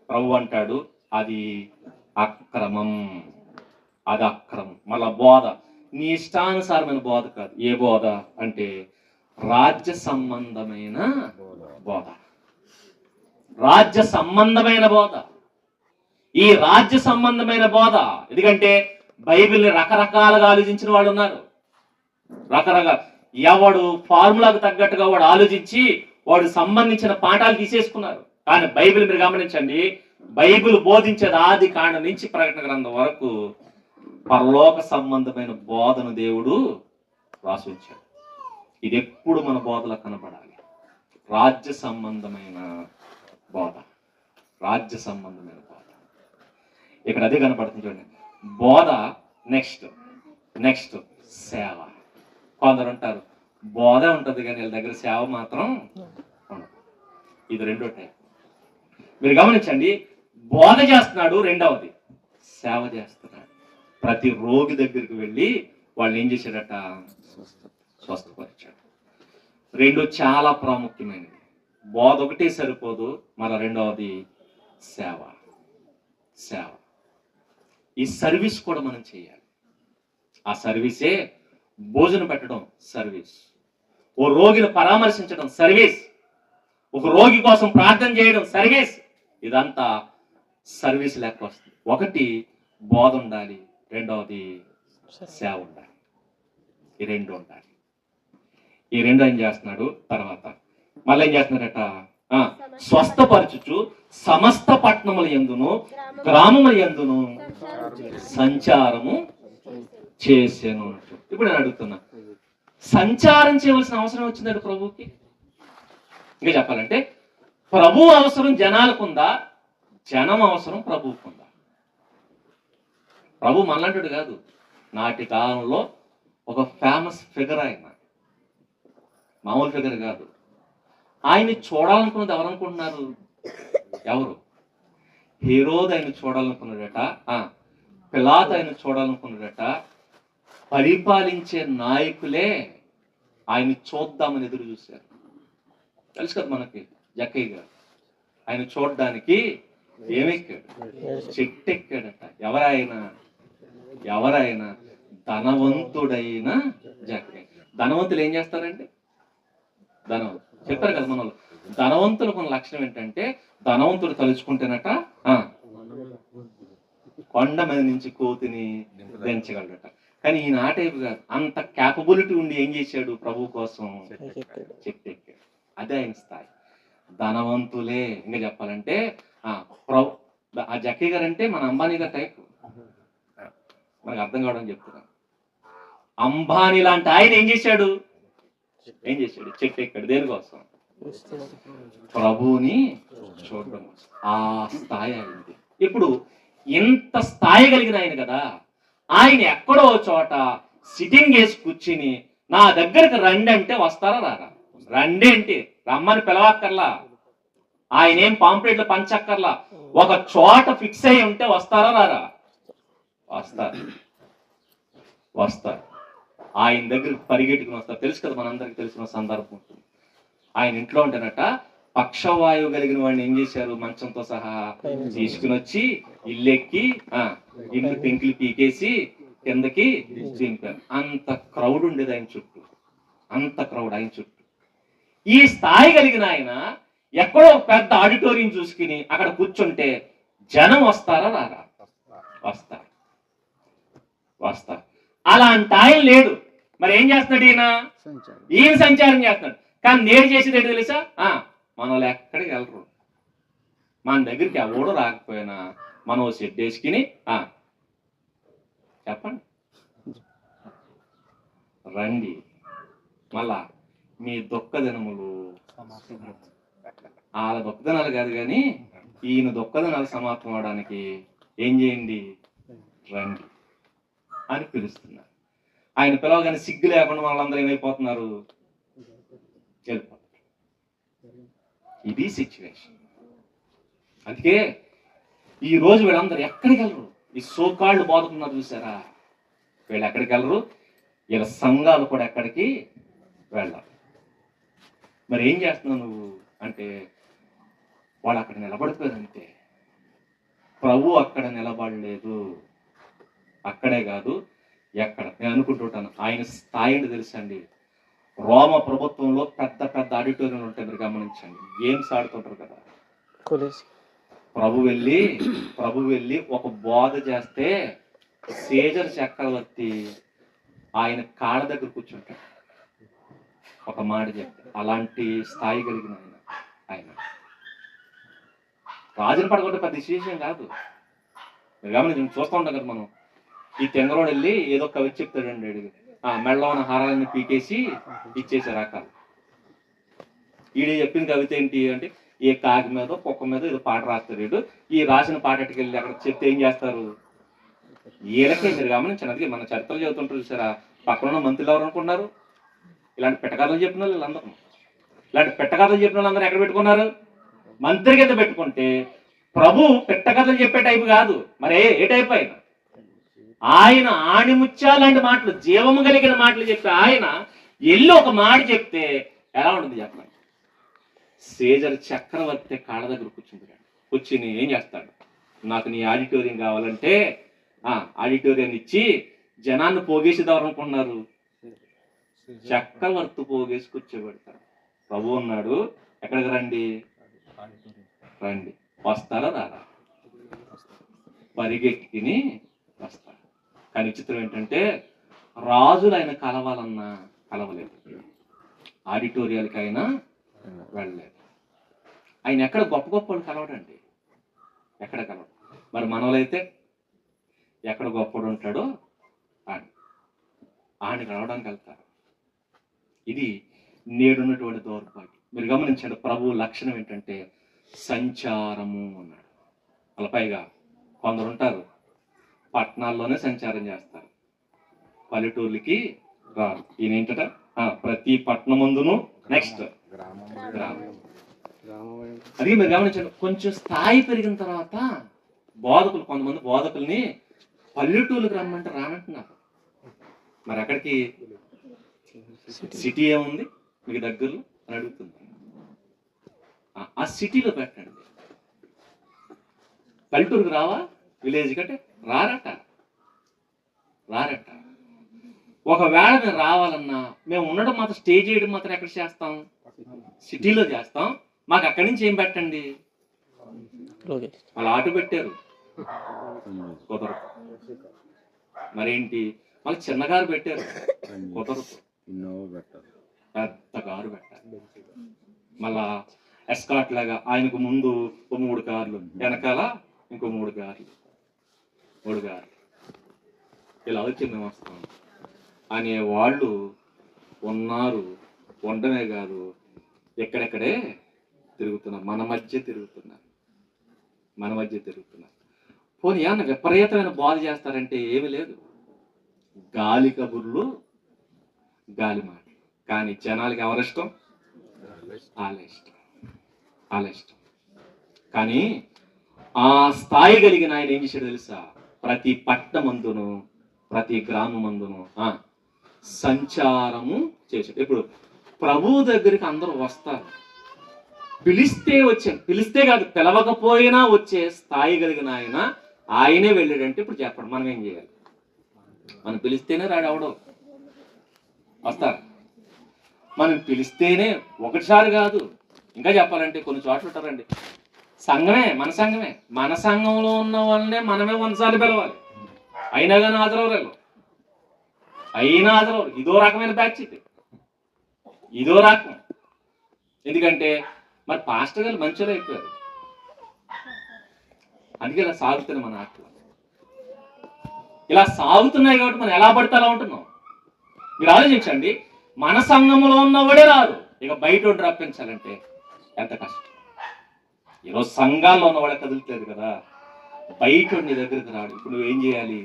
ప్రభు అంటాడు, అది అక్రమం. అది అక్రమం. మళ్ళా బోధ నీ ఇష్టానుసారమైన బోధ కాదు. ఏ బోధ అంటే రాజ్య సంబంధమైన బోధ. రాజ్య సంబంధమైన బోధ. ఈ రాజ్య సంబంధమైన బోధ ఎందుకంటే బైబిల్ని రకరకాలుగా ఆలోచించిన వాళ్ళు ఉన్నారు. రకరకాల ఎవడు ఫార్ములాకు తగ్గట్టుగా వాడు ఆలోచించి వాడు సంబంధించిన పాఠాలు తీసేసుకున్నారు. కానీ బైబిల్ మీరు గమనించండి, బైబిల్ బోధించేది ఆది కాండం నుంచి ప్రకటన గ్రంథం వరకు పరలోక సంబంధమైన బోధను దేవుడు రాసి ఉంచాడు. ఇది ఎప్పుడు మన బోధలో కనపడాలి. రాజ్య సంబంధమైన బోధ. రాజ్య సంబంధమైన బోధ ఇక్కడ అదే కనపడుతుంది చూడండి. బోధ నెక్స్ట్ సేవ. కొందరు ఉంటారు బోధ ఉంటుంది కానీ వీళ్ళ దగ్గర సేవ మాత్రం ఉండదు. ఇది రెండో టైప్. మీరు గమనించండి, బోధ చేస్తున్నాడు, రెండవది సేవ చేస్తున్నాడు. ప్రతి రోగి దగ్గరికి వెళ్ళి వాళ్ళు ఏం చేశాడట? స్వస్థపరిచాడు. రెండు చాలా ప్రాముఖ్యమైనది. బోధ ఒకటే సరిపోదు, మళ్ళా రెండవది సేవ. సేవ ఈ సర్వీస్ కూడా మనం చేయాలి. ఆ సర్వీసే భోజనం పెట్టడం సర్వీస్, ఓ రోగిని పరామర్శించడం సర్వీస్, ఒక రోగి కోసం ప్రార్థన చేయడం సర్వీస్. ఇదంతా సర్వీస్ లెక్క వస్తుంది. ఒకటి బోధ ఉండాలి, రెండవది సేవ ఉండాలి. ఈ రెండు ఉండాలి. ఈ రెండు ఏం చేస్తున్నాడు? తర్వాత మళ్ళీ ఏం చేస్తున్నాడట? స్వస్థపరచుచు సమస్త పట్టణముల యందును గ్రామముల యందును సంచారము చేసాను. ఇప్పుడు నేను అడుగుతున్నా, సంచారం చేయవలసిన అవసరం వచ్చిందండి ప్రభువుకి? ఇంకా చెప్పాలంటే ప్రభు అవసరం జనాలకుందా, జనం అవసరం ప్రభువుకుందా? ప్రభు మనలాంటి కాదు. నాటి కాలంలో ఒక ఫేమస్ ఫిగర్, ఆయన మామూలు ఫిగర్ కాదు. ఆయన్ని చూడాలనుకున్నది ఎవరు అనుకుంటున్నారు? ఎవరు? హేరోదు ఆయన చూడాలనుకున్నాడట, పిలాతు ఆయన చూడాలనుకున్నాడట. పరిపాలించే నాయకులే ఆయన చూద్దామని ఎదురు చూశారు. తెలుసు కదా మనకి, జక్కయ్య గారు ఆయన చూడడానికి ఏమెక్కాడు? చెట్టు ఎక్కాడట. ఎవరైనా ధనవంతుడైన జక్కయ్య. ధనవంతులు ఏం చేస్తారండి? ధనవంతులు చెప్పారు కదా మన వాళ్ళు. ధనవంతులకు ఉన్న లక్షణం ఏంటంటే, ధనవంతుడు తలుచుకుంటేనట కొండ మీద నుంచి కోతిని పెంచగలడట. కానీ ఈయన ఆ టైపు కాదు. అంత క్యాపబిలిటీ ఉండి ఏం చేశాడు? ప్రభు కోసం చెట్టు ఎక్కాడు. అదే ఆయన స్థాయి. ధనవంతులే. ఇంకా చెప్పాలంటే ఆ జక్కయ్య గారు అంటే మన అంబానీ గారు టైప్. మనకు అర్థం కావడం చెప్తున్నాను. అంబానీ లాంటి ఆయన ఏం చేశాడు? చెట్టు ఎక్కాడు. దేనికోసం? ప్రభువుని చూడడం కోసం. ఆ స్థాయి అయింది. ఇప్పుడు ఇంత స్థాయి కలిగిన ఆయన కదా, ఆయన ఎక్కడో చోట సిట్టింగ్ వేసి కూర్చుని నా దగ్గరకు రండి అంటే వస్తారా రారా? రండి అంటే రమ్మని పిలవక్కర్లా, ఆయన ఏం పాంప్లెట్లు పంచక్కర్లా. ఒక చోట ఫిక్స్ అయి ఉంటే వస్తారా రారా? వస్తారు. ఆయన దగ్గరికి పరిగెట్టుకుని వస్తారు. తెలుసు కదా, మనందరికి తెలిసిన సందర్భం ఉంటుంది. ఆయన ఇంట్లో ఉంటేనట పక్షవాయువు కలిగిన వాడిని ఏం చేశారు? మంచంతో సహా తీసుకుని వచ్చి ఇల్లెక్కి ఇల్లు పెంకులు పీకేసి కిందకి దింపారు. అంత క్రౌడ్ ఉండేది ఆయన చుట్టూ. ఆయన చుట్టూ. ఈ స్థాయి కలిగిన ఆయన ఎక్కడో పెద్ద ఆడిటోరియం చూసుకుని అక్కడ కూర్చుంటే జనం వస్తారా రారా? వస్తారు. అలాంటి ఆయన లేడు. మరి ఏం చేస్తున్నాడు ఈయన సంచారం చేస్తున్నాడు. కానీ నేను చేసేది ఏంటి తెలుసా? మన వాళ్ళు ఎక్కడికి వెళ్ళరు. మన దగ్గరికి ఎవడు రాకపోయినా మనం ఓ షెడ్ వేసుకుని చెప్పండి రండి, మళ్ళా మీ దుఃఖ దినములు, వాళ్ళ దుఃఖ దినాలు కాదు కానీ ఈయన దుఃఖ దినాలు సమాప్తం అవడానికి ఏం చేయండి, రండి అని పిలుస్తున్నారు. ఆయన పిలవగానే సిగ్గు లేకుండా వాళ్ళందరూ ఏమైపోతున్నారు, వెళ్ళిపోతారు. ఇది సిచ్యువేషన్. అందుకే ఈ రోజు వీళ్ళందరూ ఎక్కడికి వెళ్ళరు, ఈ సోకాళ్ళు బోధకున్నారు చూసారా, వీళ్ళు ఎక్కడికి వెళ్ళరు, వీళ్ళ సంఘాలు కూడా ఎక్కడికి వెళ్ళాలి. మరి ఏం చేస్తున్నావు నువ్వు అంటే, వాళ్ళు అక్కడ నిలబడిపోయారంతే. ప్రభు అక్కడ నిలబడలేదు. అక్కడే కాదు ఎక్కడ. నేను అనుకుంటుంటాను ఆయన స్థాయిని తెలుసండి. రోమ ప్రభుత్వంలో పెద్ద పెద్ద ఆడిటోరియంలు ఉంటాయి, మీరు గమనించండి. గేమ్స్ ఆడుతుంటారు కదా, ప్రభు వెళ్ళి ఒక బోధ చేస్తే సీజర్ చక్రవర్తి ఆయన కాళ్ళ దగ్గర కూర్చుంటాడు ఒక మాట చెప్తే. అలాంటి స్థాయి కలిగిన ఆయన రాజుని పడగొట్టే పెద్ద విశేషం కాదు. గమనించి చూస్తూ ఉంటాం కదా మనం. ఈ తెంగరోడు వెళ్ళి ఏదో కవిత చెప్తాడండి, అడిగి మెడలో ఉన్న హారాలన్నీ పీకేసి ఇచ్చేసారు అక్కలు. ఈడు చెప్పిన కవిత ఏంటి అంటే, ఏ కాకి మీద కుక్క మీద ఏదో పాట రాస్తాడు వీడు. ఈ రాసిన పాట ఎట్టుకెళ్ళి అక్కడ చెప్తే ఏం చేస్తారు, వీళ్ళకే. మీరు గమనించండి. అందుకే మన చరిత్రలు చదువుతుంటారు చూసారా, పక్కన ఉన్న మంత్రులు ఎవరు అనుకున్నారు, ఇలాంటి పెట్టకథలు చెప్పిన వాళ్ళు వీళ్ళందరూ. ఇలాంటి పెట్టకథలు చెప్పిన వాళ్ళందరూ ఎక్కడ పెట్టుకున్నారు, మంత్రి కింద పెట్టుకుంటే. ప్రభు పెట్టకథలు చెప్పే టైపు కాదు, మరి ఏ టైపు అయినా ఆయన ఆణిముత్యాలాంటి మాటలు, జీవము కలిగిన మాటలు చెప్పి ఆయన ఎల్లి ఒక మాట చెప్తే ఎలా ఉంటుంది చెప్పండి. సీజర్ చక్రవర్తి కాళ్ళ దగ్గర కూర్చుంటాడు. కూర్చుని ఏం చేస్తాడు, నాకు నీ ఆడిటోరియం కావాలంటే ఆడిటోరియం ఇచ్చి జనాన్ని పోగేసేదారు అనుకున్నారు, చక్రవర్తి పోగేసి కూర్చోబెడతాడు. ప్రభు అన్నాడు ఎక్కడికి రండి, వస్తారా రారా, పరిగెట్టుకుని వస్తారు. కానీ విచిత్రం ఏంటంటే రాజులు ఆయన కలవాలన్నా కలవలేదు, ఆడిటోరియాలకి అయినా వెళ్ళలేదు. ఆయన ఎక్కడ గొప్ప గొప్ప వాళ్ళు కలవడండి, ఎక్కడ కలవడు. మరి మనోళ్ళైతే ఎక్కడ గొప్పడు ఉంటాడో ఆయన కలవడానికి వెళ్తారు. ఇది నేడున్నటువంటి దౌర్భాగ్యం. మీరు గమనించండి, ప్రభు లక్షణం ఏంటంటే సంచారము అన్నాడు. అలా పైగా కొందరు ఉంటారు పట్టణాల్లోనే సంచారం చేస్తారు, పల్లెటూర్లకి రారు. ఈయన ఏంటట, ప్రతి పట్టణమందును నెక్స్ట్ గ్రామం. అది మీరు గమనించండి. కొంచెం స్థాయి పెరిగిన తర్వాత బోధకులు, కొంతమంది బోధకుల్ని పల్లెటూర్లకు రమ్మంటే రానంటున్నారు. మరి అక్కడికి సిటీ ఏముంది మీకు దగ్గరలో అని అడుగుతుంది. ఆ సిటీలో పెట్టండి. పల్లెటూరుకు రావా, విలేజ్ కంటే రారట. ఒకవేళ మేము రావాలన్నా మేము ఉండడం మాత్రం, స్టే చేయడం మాత్రం ఎక్కడ చేస్తాం, సిటీలో చేస్తాం. మాకు అక్కడి నుంచి ఏం పెట్టండి, వాళ్ళు ఆటో పెట్టారు కుదరదు. మరేంటి మళ్ళీ చిన్న కారు పెట్టారు, కుదరదు. పెద్ద కారు పెట్టాలి. మళ్ళా ఎస్కాట్ లాగా ఆయనకు ముందు 3 కార్లు, వెనకాల ఇంకో 3 కార్లు ఇలా వచ్చి మేము వస్తాం అనే వాళ్ళు ఉన్నారు. ఉండమే కాదు, ఎక్కడెక్కడే తిరుగుతున్నారు, మన మధ్య తిరుగుతున్నారు. పోనీ ఏమన్నా విపరీతమైన బాధ చేస్తారంటే ఏమీ లేదు, గాలి కబుర్లు, గాలి మాటలు. కానీ జనాలకి ఎవరిష్టం, వాళ్ళ ఇష్టం. కానీ ఆ స్థాయి కలిగిన ఆయన ఏం చేశాడు తెలుసా, ప్రతి పట్టణమందును ప్రతి గ్రామమందును సంచారము చేశాడు. ఇప్పుడు ప్రభు దగ్గరికి అందరూ వస్తారు, పిలిస్తే కాదు, పిలవకపోయినా వచ్చే స్థాయి కలిగిన ఆయనే వెళ్ళాడంటే ఇప్పుడు చెప్పండి మనం ఏం చేయాలి. మనం పిలిస్తేనే రాడు అవడం, వస్తారు. మనం పిలిస్తేనే ఒకటిసారి కాదు, ఇంకా చెప్పాలంటే కొన్ని చోట్ల ఉంటారండి, మన సంఘంలో ఉన్న వాళ్ళనే మనమే 100 సార్లు పిలవాలి, అయినా కానీ హాజరవరు. ఇదో రకమైన బ్యాచ్, ఇదో రకం. ఎందుకంటే మరి పాస్టర్ గారు మంచిగా అయిపోయారు, అందుకే ఇలా సాగుతుంది మన ఆటలు. ఇలా సాగుతున్నాయి కాబట్టి మనం ఎలా పడితే అలా ఉంటున్నాం. మీరు ఆలోచించండి, మన సంఘంలో ఉన్నవాడే రాదు, ఇక బయట రప్పించాలంటే ఎంత కష్టం. ఈరోజు సంఘాల్లో ఉన్నవాడే కదులుతుంది కదా, బయట నీ దగ్గరికి రాడు. ఇప్పుడు నువ్వేం చేయాలి?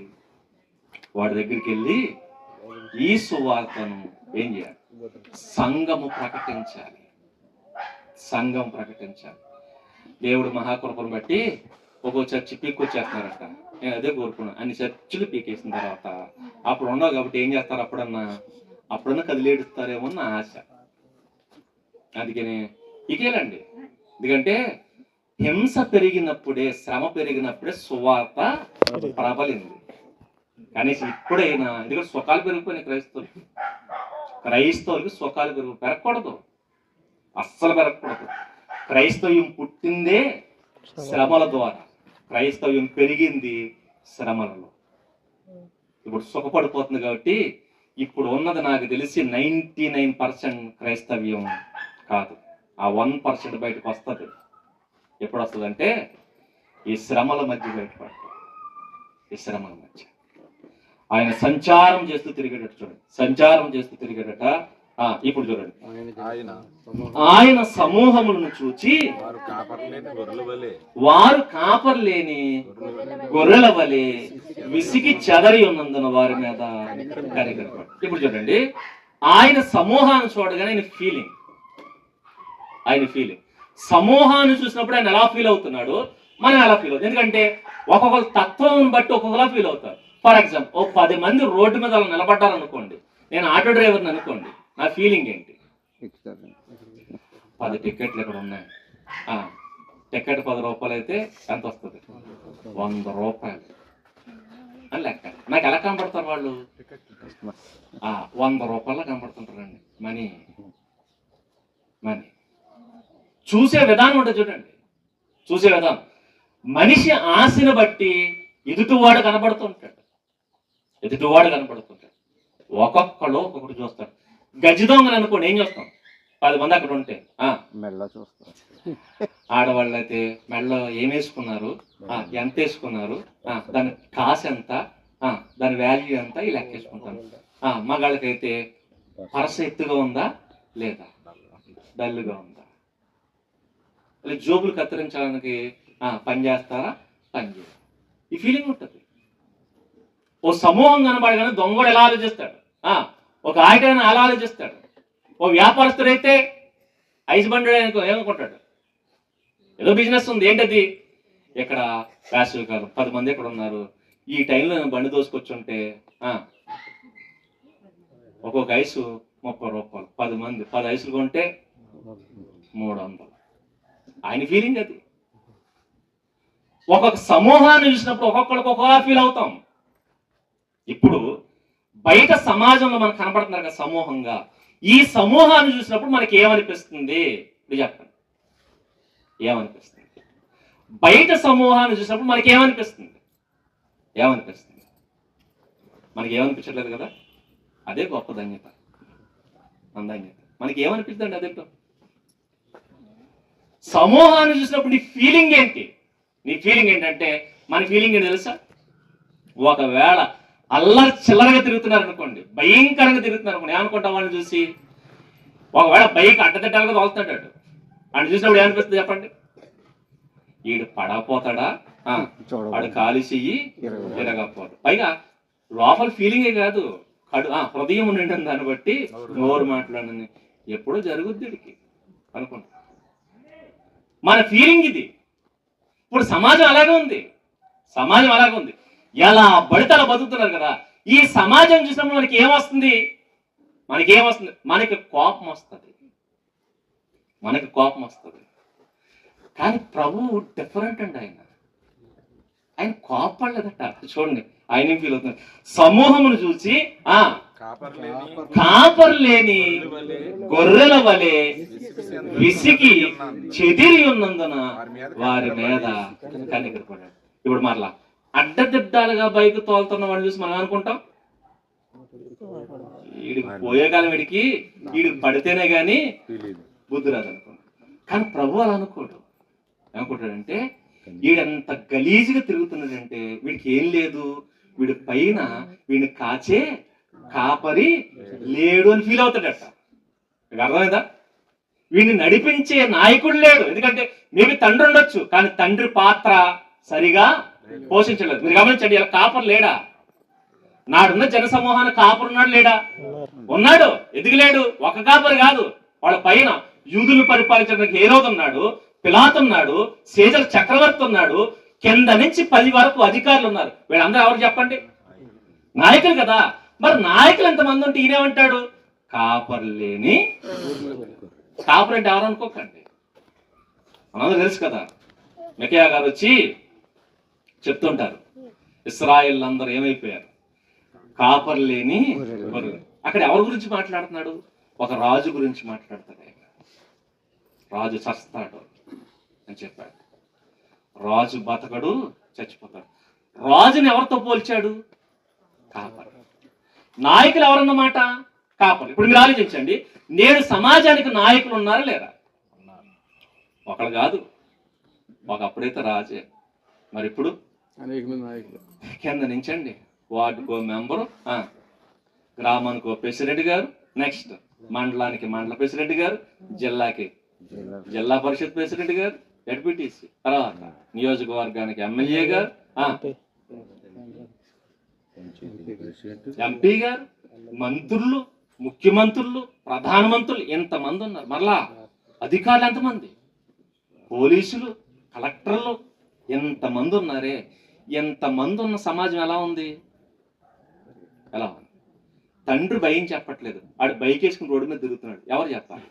వాడి దగ్గరికి వెళ్ళి ఈ సువార్తను ఏం చేయాలి? సంఘము ప్రకటించాలి. సంఘం ప్రకటించాలి. దేవుడు మహాకృపను బట్టి ఒక్కో చర్చి పీక్కొచ్చేస్తున్నారట. నేను అదే కోరుకున్నాను. అన్ని చర్చిలు పీకేసిన తర్వాత అప్పుడు ఉండవు కాబట్టి ఏం చేస్తారు? అప్పుడన్నా కదిలేడుస్తారేమో నా ఆశ. అందుకని ఇకేలండి. ఎందుకంటే హింస పెరిగినప్పుడే, శ్రమ పెరిగినప్పుడే సువార్త ప్రబలింది. కనీసం ఇప్పుడైనా, ఎందుకంటే సుఖాలు పెరిగిపోయినాయి క్రైస్తవులకి సుఖాలు పెరగకూడదు, అస్సలు పెరగకూడదు. క్రైస్తవ్యం పుట్టిందే శ్రమల ద్వారా, క్రైస్తవ్యం పెరిగింది శ్రమలలో. ఇప్పుడు సుఖపడిపోతుంది కాబట్టి ఇప్పుడు ఉన్నది నాకు తెలిసి 99% క్రైస్తవ్యం కాదు. ఆ 1% బయటకు వస్తుంది. ఎప్పుడు వస్తుంది అంటే ఈ శ్రమల మధ్య బయటపడతాం. ఈ శ్రమల మధ్య ఆయన సంచారం చేస్తూ తిరిగేటట్టు చూడండి. సంచారం చేస్తూ తిరిగేటట. ఇప్పుడు చూడండి, ఆయన సమూహములను చూచి వారు కాపర్లేని గొర్రెల వలె విసిగి చెదరి ఉన్నందున వారి మీద కనికరపడు. ఇప్పుడు చూడండి, ఆయన సమూహాన్ని చూడగానే ఆయన ఫీలింగ్ సమూహాన్ని చూసినప్పుడు ఆయన ఎలా ఫీల్ అవుతున్నాడు, మనం ఎలా ఫీల్ అవుతుంది. ఎందుకంటే ఒక్కొక్కరు తత్వం బట్టి ఒక్కొక్కలా ఫీల్ అవుతారు. ఫర్ ఎగ్జాంపుల్, ఓ 10 మంది రోడ్డు మీద అలా నిలబడ్డారనుకోండి, నేను ఆటో డ్రైవర్ని అనుకోండి, నా ఫీలింగ్ ఏంటి? 10 టికెట్లు ఇక్కడ ఉన్నాయి, టికెట్ 10 రూపాయలు అయితే ఎంత వస్తుంది? 100 రూపాయలు అని లెక్క. నాకు ఎలా కనబడతారు వాళ్ళు? 100 రూపాయలు కనబడుతుంటారండి. మనీ చూసే విధానం ఉంటుంది చూడండి. చూసే విధానం, మనిషి ఆశను బట్టి ఎదుటివాడు కనబడుతుంటాడు. ఒక్కొక్కడు ఒక్కొక్కటి చూస్తాడు. గజి దొంగలు అనుకోండి, ఏం చూస్తాం? 10 మంది అక్కడ ఉంటే మెళ్ళ చూస్తాం. ఆడవాళ్ళు అయితే మెళ్ళ ఏం వేసుకున్నారు, ఎంత వేసుకున్నారు, దాని కాసు ఎంత, దాని వాల్యూ ఎంత, ఈ లెక్క వేసుకుంటాను. మగాళ్ళకైతే పరస ఎత్తుగా ఉందా లేదా, డల్లుగా ఉందా, జోబులు కత్తిరించడానికి పని చేస్తారా, పని చేయరు. ఈ ఫీలింగ్ ఉంటుంది. ఓ సమూహం కనబడగానే దొంగడు ఎలా ఆలోచిస్తాడు, ఒక ఆయన అలా ఆలోచిస్తాడు. ఓ వ్యాపారస్తుడైతే ఐస్ బండి ఏమనుకుంటాడు, ఏదో బిజినెస్ ఉంది, ఏంటది? ఇక్కడ వేసవి కాలం 10 మంది ఇక్కడ ఉన్నారు, ఈ టైంలో నేను బండి దోసుకొచ్చుంటే ఒక్కొక్క ఐసు 30 రూపాయలు, 10 మంది 10 ఐసులు కొంటే 300. ఆయన ఫీలింగ్ అది. ఒక్కొక్క సమూహాన్ని చూసినప్పుడు ఒక్కొక్కరికి ఒక్కొక్క ఫీల్ అవుతాం. ఇప్పుడు బయట సమాజంలో మనకు కనబడుతున్నారు కదా సమూహంగా, ఈ సమూహాన్ని చూసినప్పుడు మనకి ఏమనిపిస్తుంది? ఇది చెప్పండి, ఏమనిపిస్తుంది? బయట సమూహాన్ని చూసినప్పుడు మనకి ఏమనిపిస్తుంది? మనకి ఏమనిపించట్లేదు కదా, అదే గొప్ప ధన్యత, మనకి ఏమనిపిస్తుంది? అదేంటో సమూహాన్ని చూసినప్పుడు నీ ఫీలింగ్ ఏంటంటే, మన ఫీలింగ్ ఏంటి తెలుసా? ఒకవేళ అల్లరి చిల్లరగా తిరుగుతున్నారు అనుకోండి, భయంకరంగా తిరుగుతున్నారు అనుకోండి, ఏమనుకుంటాం వాళ్ళని చూసి? ఒకవేళ బైక్ అడ్డదిడ్డాలుగా తోలుతాడు, అని చూసినప్పుడు ఏమనిపిస్తుంది చెప్పండి? వీడు పడకపోతాడా, వాడు కాలి చెయ్యి తిరగకపోదు. పైగా లోపల ఫీలింగే కాదు, హృదయం ఉండండి, దాన్ని బట్టి నోరు మాట్లాడని ఎప్పుడో జరుగుద్ది వీడికి అనుకుంటా. మన ఫీలింగ్ ఇది. ఇప్పుడు సమాజం అలాగే ఉంది. ఎలా పడితే అలా బతుకుతున్నారు కదా. ఈ సమాజం చూసినప్పుడు మనకి ఏమొస్తుంది? మనకి కోపం వస్తుంది. కానీ ప్రభువు డిఫరెంట్ అండి. ఆయన కోపడలేదట. చూడండి ఆయన ఏం ఫీల్ అవుతుంది? సమూహమును చూసి కాపర్లేని గొర్రెల వలె విసిగి చెదిరి ఉన్నందున వారి మీద కనికరపడాడు. ఇప్పుడు మరలా అడ్డదిడ్డాలుగా బైక్ తోలుతున్న వాడిని చూసి మనం అనుకుంటాం, వీడికి పోయే కాలం వీడికి పడితేనే గాని బుద్ధి రాదు అనుకుంటాం. కానీ ప్రభు అలా అనుకోడు. ఏమనుకుంటాడంటే, వీడంత గలీజ్గా తిరుగుతున్నాడంటే వీడికి ఏం లేదు, వీడి పైన వీడిని కాచే కాపరి లేడు అని ఫీల్ అవుతాడట. మీకు అర్థమైందా? వీడిని నడిపించే నాయకుడు లేడు. ఎందుకంటే మేబీ తండ్రి ఉండొచ్చు, కానీ తండ్రి పాత్ర సరిగా పోషించలేదు. మీరు గమనించండి, ఇలా కాపర్ లేడా? నాడున్న జనసమూహాన్ని కాపర్ ఉన్నాడు లేడా? ఉన్నాడు. ఎదిగలేడు. ఒక కాపరి కాదు, వాళ్ళ పైన యూదులు పరిపాలించడానికి హేరోదు ఉన్నాడు, పిలాతు ఉన్నాడు, సీజర్ చక్రవర్తి ఉన్నాడు, కింద నుంచి 10 వరకు అధికారులు ఉన్నారు. వీళ్ళందరూ ఎవరు చెప్పండి? నాయకులు కదా. మరి నాయకులు ఎంతమంది ఉంటే ఈయనేమంటాడు? కాపర్ లేని. కాపర్ అంటే ఎవరు అనుకోకండి, మనందరూ తెలుసు కదా. మెకియా గారు వచ్చి చెప్తుంటారు, ఇశ్రాయేల్ అందరూ ఏమైపోయారు? కాపర్ లేని గొర్రెలు. అక్కడ ఎవరి గురించి మాట్లాడుతున్నాడు? ఒక రాజు గురించి మాట్లాడతాడు. ఆయన రాజు చస్తాడు అని చెప్పాడు. రాజు బతకడు, చచ్చిపోతాడు. రాజుని ఎవరితో పోల్చాడు? కాపర్. నాయకులు ఎవరన్నమాట? కాపర్. ఇప్పుడు మీరు ఆలోచించండి, నేడు సమాజానికి నాయకులు ఉన్నారా లేరా? ఒకళ్ళు కాదు, ఒకప్పుడైతే రాజే, మరి ఇప్పుడు అనేక మంది నాయకులు. కింద నుంచండి, వార్డుకో మెంబరు, గ్రామానికి ప్రెసిడెంట్ గారు, నెక్స్ట్ మండలానికి మండల ప్రెసిడెంట్ గారు, జిల్లాకి జిల్లా పరిషత్ ప్రెసిడెంట్ గారు, జడ్పీటీసీ, తర్వాత నియోజకవర్గానికి ఎమ్మెల్యే గారు, ఎంపీ గారు, మంత్రులు, ముఖ్యమంత్రులు, ప్రధానమంత్రులు, ఎంతమంది ఉన్నారు. మరలా అధికారులు ఎంతమంది? పోలీసులు, కలెక్టర్లు, ఎంతమంది ఉన్నారే. ఎంతమంది ఉన్న సమాజం ఎలా ఉంది? ఎలా ఉంది? తండ్రి భయం చెప్పట్లేదు, ఆడు బైక్ వేసుకుని రోడ్డు మీద తిరుగుతున్నాడు. ఎవరు చెప్పాలి?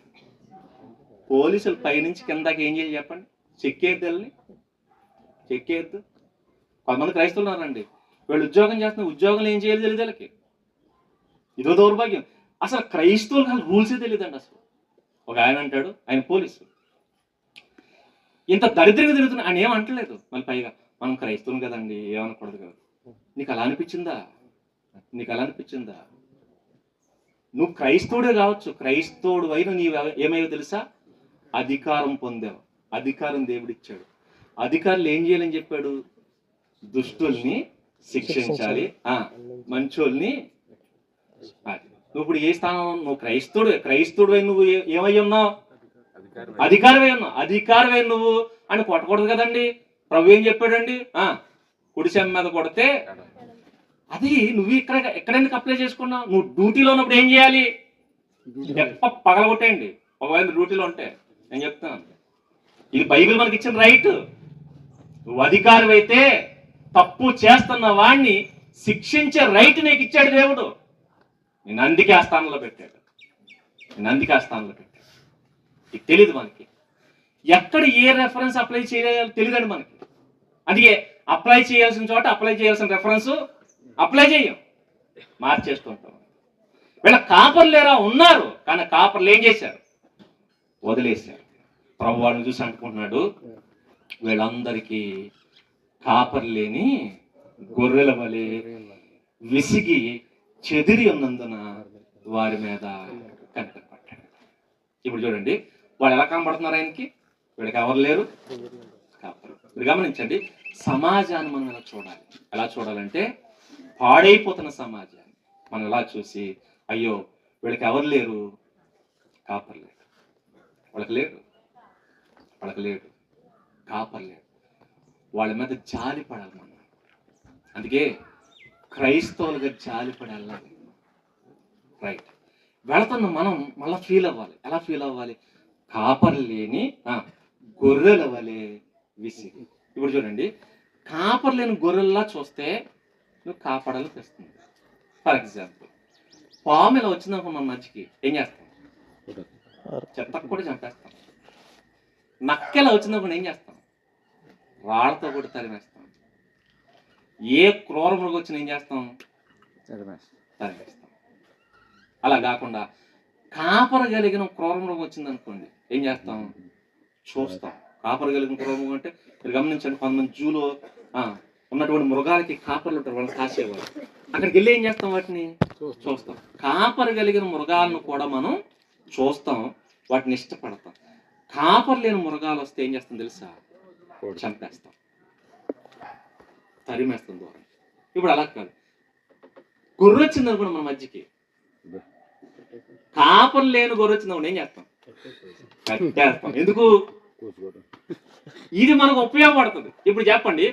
పోలీసులు పైనుంచి కిందకి ఏం చేయాలి చెప్పండి? చెక్కేద్దు, వెళ్ళని చెక్కేద్దు. కొంతమంది క్రైస్తవులు ఉన్నారండి, వీళ్ళు ఉద్యోగం చేస్తున్నారు, ఉద్యోగంలో ఏం చేయాలి తెలియదు వీళ్ళకి. ఇదో దౌర్భాగ్యం. అసలు క్రైస్తవులకు అసలు రూల్సే తెలియదండి. అసలు ఒక ఆయన అంటాడు, ఆయన పోలీసు, ఇంత దరిద్రంగా తిరుగుతున్నా ఆయన ఏమంటలేదు. మళ్ళీ పైగా మనం క్రైస్తవులు కదండి, ఏమనకూడదు కదా. నీకు అలా అనిపించిందా? నీకు అలా అనిపించిందా? నువ్వు క్రైస్తవుడే కావచ్చు, క్రైస్తవుడు అయినా నీవు ఏమయ్యో తెలుసా? అధికారం పొందావు. అధికారం దేవుడిచ్చాడు. అధికారులు ఏం చేయాలని చెప్పాడు? దుష్టుల్ని శిక్షించాలి, మంచోల్ని. నువ్వు ఇప్పుడు ఏ స్థానం? నువ్వు క్రైస్తవుడు అయి నువ్వు ఏమై ఉన్నావు? అధికారమై ఉన్నావు. అధికారమై నువ్వు అని కొట్టకూడదు కదండి. ప్రభు ఏం చెప్పాడండి? కుడిసెం మీద కొడితే అది నువ్వు ఎక్కడెందుకు అప్లై చేసుకున్నావు? నువ్వు డ్యూటీలో ఉన్నప్పుడు ఏం చేయాలి? పగలగొట్టేయండి ఒకవేళ డ్యూటీలో ఉంటే. నేను చెప్తాను, ఇది బైబిల్ మనకి ఇచ్చిన రైట్. నువ్వు అధికారం అయితే తప్పు చేస్తున్న వాడిని శిక్షించే రైట్ నీకు ఇచ్చాడు దేవుడు. నేను అందుకే ఆ స్థానంలో పెట్టాడు. ఇది తెలీదు మనకి. ఎక్కడ ఏ రెఫరెన్స్ అప్లై చేయాలో తెలియదండి మనకి. అందుకే అప్లై చేయాల్సిన చోట అప్లై చేయాల్సిన రెఫరెన్స్ అప్లై చేయం, మార్చేస్తుంటాం. వీళ్ళ కాపర్లు లేరా? ఉన్నారు, కానీ కాపర్లు ఏం చేశారు? వదిలేశారు. ప్రభు వాళ్ళని చూసి అనుకుంటున్నాడు, వీళ్ళందరికీ కాపర్ లేని గొర్రెల వలె విసిగి చెదిరి ఉన్నందున వారి మీద కనిపెట్టాడు. ఇప్పుడు చూడండి, వాళ్ళు ఎలా కనబడుతున్నారు ఆయనకి? వీళ్ళకి ఎవరు లేరు, కాపరు. మీరు గమనించండి, సమాజాన్ని మనం ఎలా చూడాలంటే పాడైపోతున్న సమాజాన్ని మనం ఎలా చూసి, అయ్యో వీళ్ళకి ఎవరు లేరు, కాపర్ లేడు, వాళ్ళకి లేడు, కాపర్ లేడు. వాళ్ళ మీద జాలి పడాలి మనం. అందుకే క్రైస్తవులుగా జాలి పడాలి. రైట్. వెళుతున్న మనం మళ్ళీ ఫీల్ అవ్వాలి. ఎలా ఫీల్ అవ్వాలి? కాపర్ లేని గొర్రెల వలె విసిగి. ఇప్పుడు చూడండి, కాపర్ లేని గొర్రెల్లా చూస్తే నువ్వు కాపాడాలి తెస్తుంది. ఫర్ ఎగ్జాంపుల్, పాము ఇలా వచ్చిందనుకో మన మధ్యకి, ఏం చేస్తాం? చెత్త కూడా చంపేస్తాం. నక్క ఇలా వచ్చిందనుకో ఏం చేస్తాం? రాళ్లతో కూడా తరిమేస్తాం. ఏ క్రూర మృగం వచ్చినా ఏం చేస్తాం? తరిమేస్తాం. అలా కాకుండా కాపర కలిగిన క్రూర మృగం వచ్చిందనుకోండి, ఏం చేస్తాం? చూస్తాం. కాపర కలిగిన క్రూర మృగం అంటే మీరు గమనించండి, కొంతమంది జూలో ఉన్నటువంటి మృగాలకి కాపర్లు ఉంటారు, వాళ్ళని కాసేవారు. అక్కడికి వెళ్ళి ఏం చేస్తాం? వాటిని చూస్తాం. కాపర కలిగిన మృగాలను కూడా మనం చూస్తాం, వాటిని ఇష్టపడతాం. కాపర్ లేని మృగాలు వస్తే ఏం చేస్తాం తెలుసా? చంపేస్తాం. తరిమేస్తుంది దూరం. ఇప్పుడు అలా కాదు, గొర్రె వచ్చింది అనుకోండి మన మధ్యకి, కాపరు లేని గొర్రె వచ్చింది అనుకోండి, ఏం చేస్తాం? కట్టేస్తాం. ఎందుకు? ఇది మనకు ఉపయోగపడుతుంది. ఇప్పుడు చెప్పండి,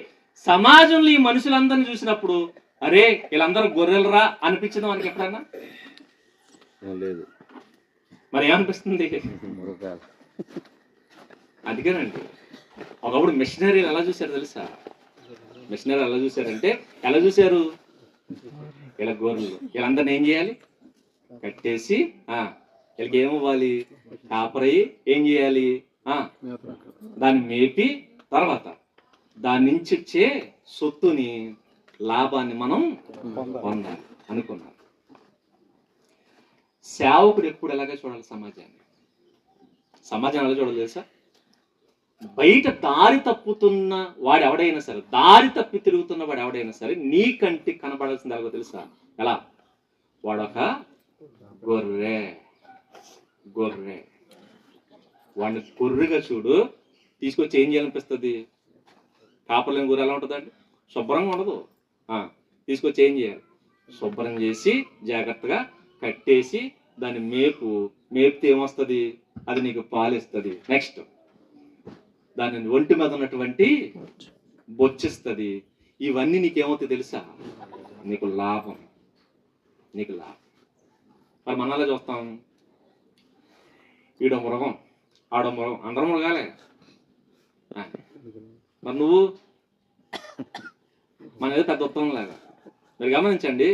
సమాజంలో ఈ మనుషులందరినీ చూసినప్పుడు అరే వీళ్ళందరూ గొర్రెలరా అనిపించదు మనకి ఎప్పుడన్నా? లేదు. మరి ఏమనిపిస్తుంది? అందుకేనండి ఒకప్పుడు మిషనరీలు ఎలా చూశారు తెలుసా? మిషనరీ ఎలా చూశారంటే, ఎలా చూశారు? ఇలా గొర్రెలు వీళ్ళందరినీ ఏం చేయాలి? కట్టేసి వీళ్ళకి ఏమివ్వాలి? కాపరయ్యి ఏం చేయాలి? దాన్ని మేపి తర్వాత దాని నుంచి వచ్చే సొత్తుని, లాభాన్ని మనం పొందాలి అనుకున్నారు. సేవకుడు ఎప్పుడు ఎలాగే చూడాలి సమాజాన్ని? సమాజం ఎలా చూడాలి తెలుసా? బయట దారి తప్పుతున్న వాడు ఎవడైనా సరే, దారి తప్పి తిరుగుతున్న వాడు ఎవడైనా సరే నీ కంటికి కనబడాల్సింది ఎలాగో తెలుసా? ఎలా? వాడొక గొర్రె. గొర్రె వాడిని గొర్రెగా చూడు, తీసుకొచ్చి ఏం చేయాలనిపిస్తుంది? కాపర్లేని గొర్రె ఎలా ఉంటుందండి? శుభ్రంగా ఉండదు. తీసుకొచ్చి ఏం చేయాలి? శుభ్రం చేసి జాగ్రత్తగా కట్టేసి దాన్ని మేపితే ఏమొస్తుంది? అది నీకు పాలిస్తుంది. నెక్స్ట్ దాని ఒంటి మీద ఉన్నటువంటి బొచ్చిస్తుంది. ఇవన్నీ నీకేమవుతాయి తెలుసా? నీకు లాభం. నీకు లాభం. మరి మనలా చూస్తాం, ఈడో మృగం ఆడో మృగం, అందరం మృగాలే. మరి నువ్వు మన ఏదో పెద్ద ఉత్తమం లాగా. మీరు గమనించండి,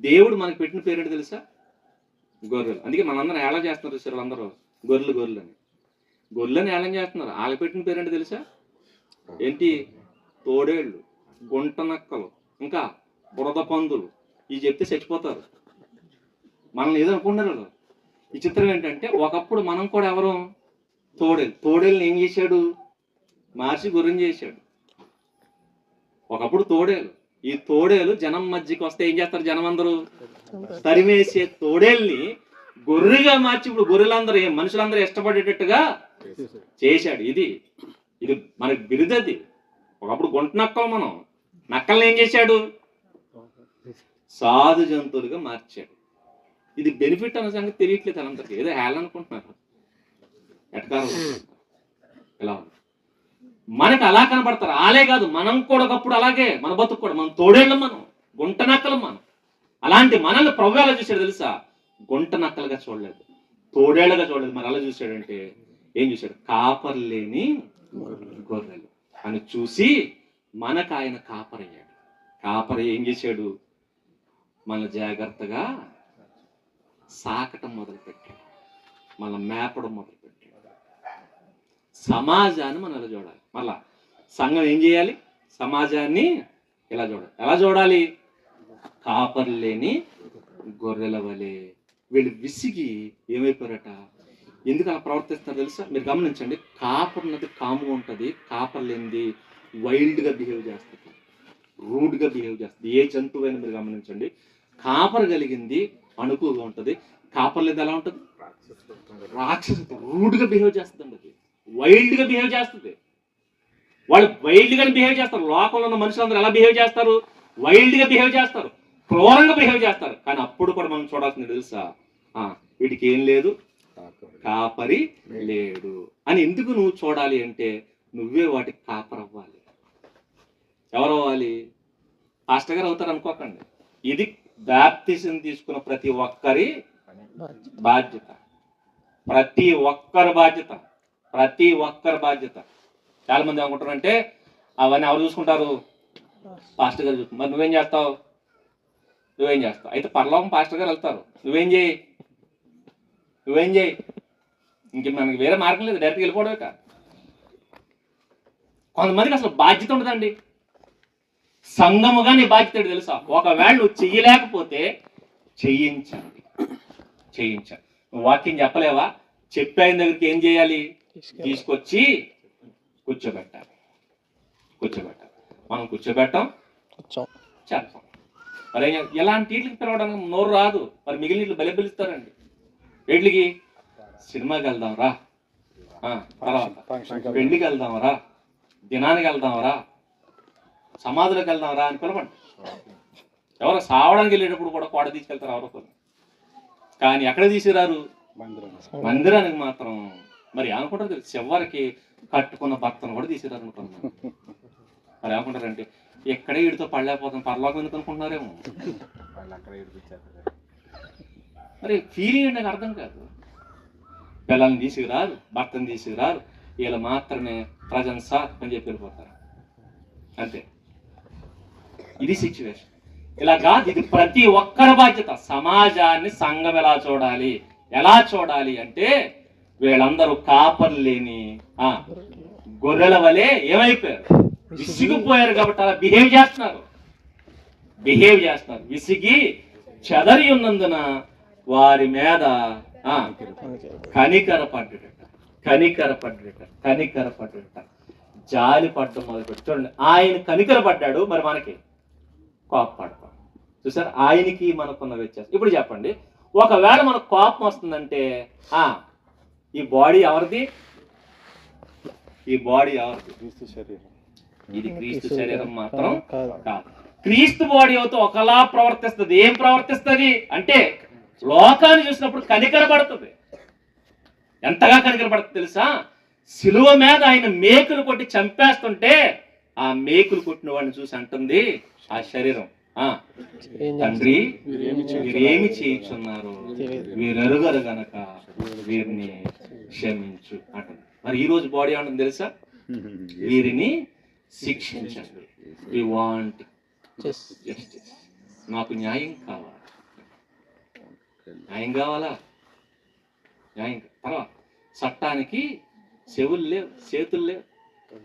దేవుడు మనకు పెట్టిన పేరేంటి తెలుసా? గొర్రెలు. అందుకే మనందరం ఏళ చేస్తున్నారు సార్, అందరూ గొర్రెలు గొర్రెలు అని. గొర్రెలని ఏళం చేస్తున్నారు. వాళ్ళకి పెట్టిన పేరేంటి తెలుసా? ఏంటి? తోడేళ్ళు, గుంట నక్కలు, ఇంకా బురద పందులు. ఇవి చెప్తే చచ్చిపోతారు. మనల్ని ఏదో అనుకుంటున్నారు. ఈ చిత్రం ఏంటంటే, ఒకప్పుడు మనం కూడా ఎవరు? తోడేళ్ళని ఏం చేశాడు? మార్చి గొర్రెని చేశాడు. ఒకప్పుడు తోడేలు. ఈ తోడేలు జనం మధ్యకి వస్తే ఏం చేస్తారు? జనం అందరూ తరిమేసే తోడేల్ని గొర్రెగా మార్చి ఇప్పుడు గొర్రెలందరూ మనుషులందరూ ఇష్టపడేటట్టుగా చేశాడు. ఇది మనకి బిరుదది. ఒకప్పుడు గుంట నక్కలు, మనం నక్కల్ని ఏం చేశాడు? సాధు జంతువులుగా మార్చాడు. ఇది బెనిఫిట్ అన్న సంగతి తెలియట్లేదు అందరికి. ఏదో హేళనుకుంటున్నారు. ఎటకారం ఎలా ఉంది? మనకు అలా కనబడతారు. ఆలే కాదు, మనం కూడా ఒకప్పుడు అలాగే. మన బతుకు కూడా మనం తోడేళ్ళం, మనం గుంట నక్కలం. మనం అలాంటి మనల్ని ప్రభు ఎలా చూశాడు తెలుసా? గుంట నక్కలుగా చూడలేదు, తోడేళ్ళగా చూడలేదు. మరి అలా చూశాడంటే ఏం చూశాడు? కాపర్ లేని గొర్రెలు అని చూసి మనకు ఆయన కాపరయ్యాడు. కాపర ఏం చేశాడు? మన జాగ్రత్తగా సాకటం మొదలుపెట్టాడు, మన మేపడం మొదలుపెట్టాడు. సమాజాన్ని మనం ఎలా చూడాలి? మళ్ళా సంఘం ఏం చేయాలి? సమాజాన్ని ఎలా చూడాలి? ఎలా చూడాలి? కాపర్ లేని గొర్రెల వలె. వీళ్ళు విసిగి ఏమైపోయారట? ఎందుకు అలా ప్రవర్తిస్తారు తెలుసా? మీరు గమనించండి, కాపర్ ఉన్నది కాముగా ఉంటుంది, కాపర్ లేనిది వైల్డ్గా బిహేవ్ చేస్తుంది, రూడ్గా బిహేవ్ చేస్తుంది. ఏ జంతువు అయినా మీరు గమనించండి, కాపర్ కలిగింది అణుకుగా ఉంటుంది, కాపర్ లేదు ఎలా ఉంటుంది? రాక్షస, రూడ్గా బిహేవ్ చేస్తుంది. అది వైల్డ్గా బిహేవ్ చేస్తుంది. వాళ్ళు వైల్డ్గానే బిహేవ్ చేస్తారు. లోకంలో ఉన్న మనుషులందరూ ఎలా బిహేవ్ చేస్తారు? వైల్డ్గా బిహేవ్ చేస్తారు, క్రూరంగా బిహేవ్ చేస్తారు. కానీ అప్పుడు కూడా మనం చూడాల్సింది తెలుసా? వీటికి ఏం లేదు, కాపరి లేడు అని. ఎందుకు నువ్వు చూడాలి అంటే, నువ్వే వాటికి కాపరవ్వాలి. ఎవరు అవ్వాలి? పాస్టర్ గారు అవుతారు అనుకోకండి. ఇది బాప్తిజం తీసుకున్న ప్రతి ఒక్కరి బాధ్యత. ప్రతి ఒక్కరి బాధ్యత. ప్రతి ఒక్కరి బాధ్యత. చాలా మంది ఏమనుకుంటారంటే, అవన్నీ ఎవరు చూసుకుంటారు? పాస్టర్ గారు చూసుకుంటారు. మరి నువ్వేం చేస్తావు? అయితే పరలోకం పాస్టర్ గారు వెళ్తారు, నువ్వేం చేయి? ఇంక మనకి వేరే మార్గం లేదు, డైరెక్ట్గా వెళ్ళిపోవడమే కాదు. కొంతమందికి అసలు బాధ్యత ఉండదండి. సంఘముగా నీ బాధ్యత తెలుసా? ఒకవేళ నువ్వు చెయ్యలేకపోతే చేయించండి. నువ్వు వాక్యం చెప్పలేవా? చెప్పాయిన దగ్గరికి ఏం చేయాలి? తీసుకొచ్చి కూర్చోబెట్టాలి. మనం కూర్చోబెట్టాం, చేస్తాం. మరి ఎలాంటి వీటికి పిలవడానికి నోరు రాదు. మరి మిగిలిన వీళ్ళు బలి పిలుస్తారండి. వీటికి సినిమాకి వెళ్దాంరా, తర్వాత పెళ్లికి వెళ్దాంరా, దినానికి వెళ్దాంరా, సమాధిలోకి వెళ్దాం రా అని పిలవండి. ఎవరో సావడానికి వెళ్ళేటప్పుడు కూడా కోట తీసుకెళ్తారు ఎవరో. కానీ ఎక్కడ తీసుకురారు? మందిరానికి మాత్రం. మరి ఏమనుకుంటారు తెలుసు, చివరికి కట్టుకున్న భర్తను కూడా తీసుకురారు అనుకున్నాను. మరి ఏమనుకుంటారంటే ఎక్కడే వీడితో పడలేకపోతాం, పరలోకం ఎందుకు అనుకుంటున్నారేమో. మరి ఫీలింగ్ అంటే నాకు అర్థం కాదు. పిల్లల్ని తీసుకురారు, భర్తను తీసుకురారు, వీళ్ళు మాత్రమే ప్రజెన్స్ అని చెప్పి వెళ్ళిపోతారు అంతే. ఇది సిచ్యువేషన్. ఇలా కాదు, ఇది ప్రతి ఒక్కరి బాధ్యత. సమాజాన్ని సంఘం ఎలా చూడాలి అంటే వీళ్ళందరూ కాపర్లు లేని గొర్రెల వలె ఏమైపోయారు, విసిగిపోయారు కాబట్టి అలా బిహేవ్ చేస్తున్నారు. విసిగి చెదరి ఉన్నందున వారి మీద కనికరపడ్డట, జాలి పడ్డం మొదలుపెట్టి. చూడండి, ఆయన కనికరపడ్డాడు, మరి మనకి కోపపడతాం. చూసారు, ఆయనకి మనకున్న వ్యత్యాసం. ఇప్పుడు చెప్పండి, ఒకవేళ మనకు కోపం వస్తుందంటే ఈ బాడీ ఎవరిది? క్రీస్తు శరీరం. ఇది క్రీస్తు శరీరం మాత్రం కాదు. క్రీస్తు బాడీ అవుతూ ఒకలా ప్రవర్తిస్తుంది. ఏం ప్రవర్తిస్తుంది అంటే లోకాన్ని చూసినప్పుడు కనికరపడుతుంది. ఎంతగా కనికరపడుతుంది తెలుసా? సిలువ మీద ఆయన మేకులు కొట్టి చంపేస్తుంటే ఆ మేకులు కొట్టిన వాడిని చూసి అంటుంది ఆ శరీరం, తండ్రి వీరేమి చేయించున్నారు, వీరెరుగరు గనక వీరిని క్షమించు అంటుంది. మరి ఈ రోజు బాడీ ఏమంటుంది తెలుసా? వీరిని శిక్షించండి. We want justice. నాకు న్యాయం కావాలా? తర్వాత చట్టానికి చెవులు లేవు, చేతులు లేవు,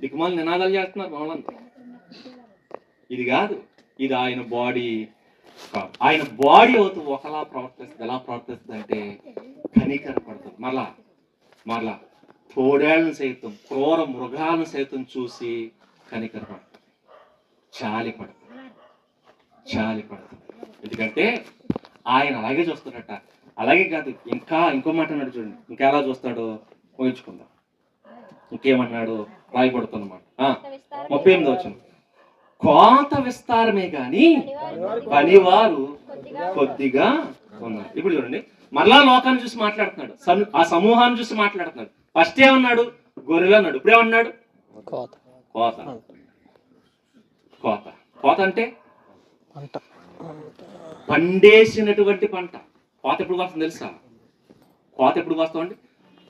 దిక్కుమాలి నినాదాలు చేస్తున్నారు మనందరూ. ఇది కాదు, ఇది ఆయన బాడీ కాదు. ఆయన బాడీ అవుతూ ఒకలా ప్రవర్తిస్తుంది. ఎలా ప్రవర్తిస్తుంది అంటే కనికరపడుతుంది. మరలా తోడేళ్ళను సైతం, క్రూర మృగాలను సైతం చూసి కనికరపడుతుంది, చాలి పడుతుంది. ఎందుకంటే ఆయన అలాగే చూస్తున్నట్ట. అలాగే కాదు, ఇంకో మాట అన్నాడు చూడండి. ఇంకా ఎలా చూస్తాడో ఊహించుకుందాం. ఇంకేమన్నాడు రాయబడుతున్నమాట 38వ వచనం. కోత విస్తారమే గాని పనివారు కొద్దిగా ఉన్నారు. ఇప్పుడు చూడండి, మరలా లోకాన్ని చూసి మాట్లాడుతున్నాడు, ఆ సమూహాన్ని చూసి మాట్లాడుతున్నాడు. ఫస్ట్ ఏమన్నాడు? గొర్రెలు అన్నాడు. ఇప్పుడు ఏమన్నాడు? కోత అంటే పండేసినటువంటి పంట. కోత ఎప్పుడు వస్తుంది తెలుసా? అంటే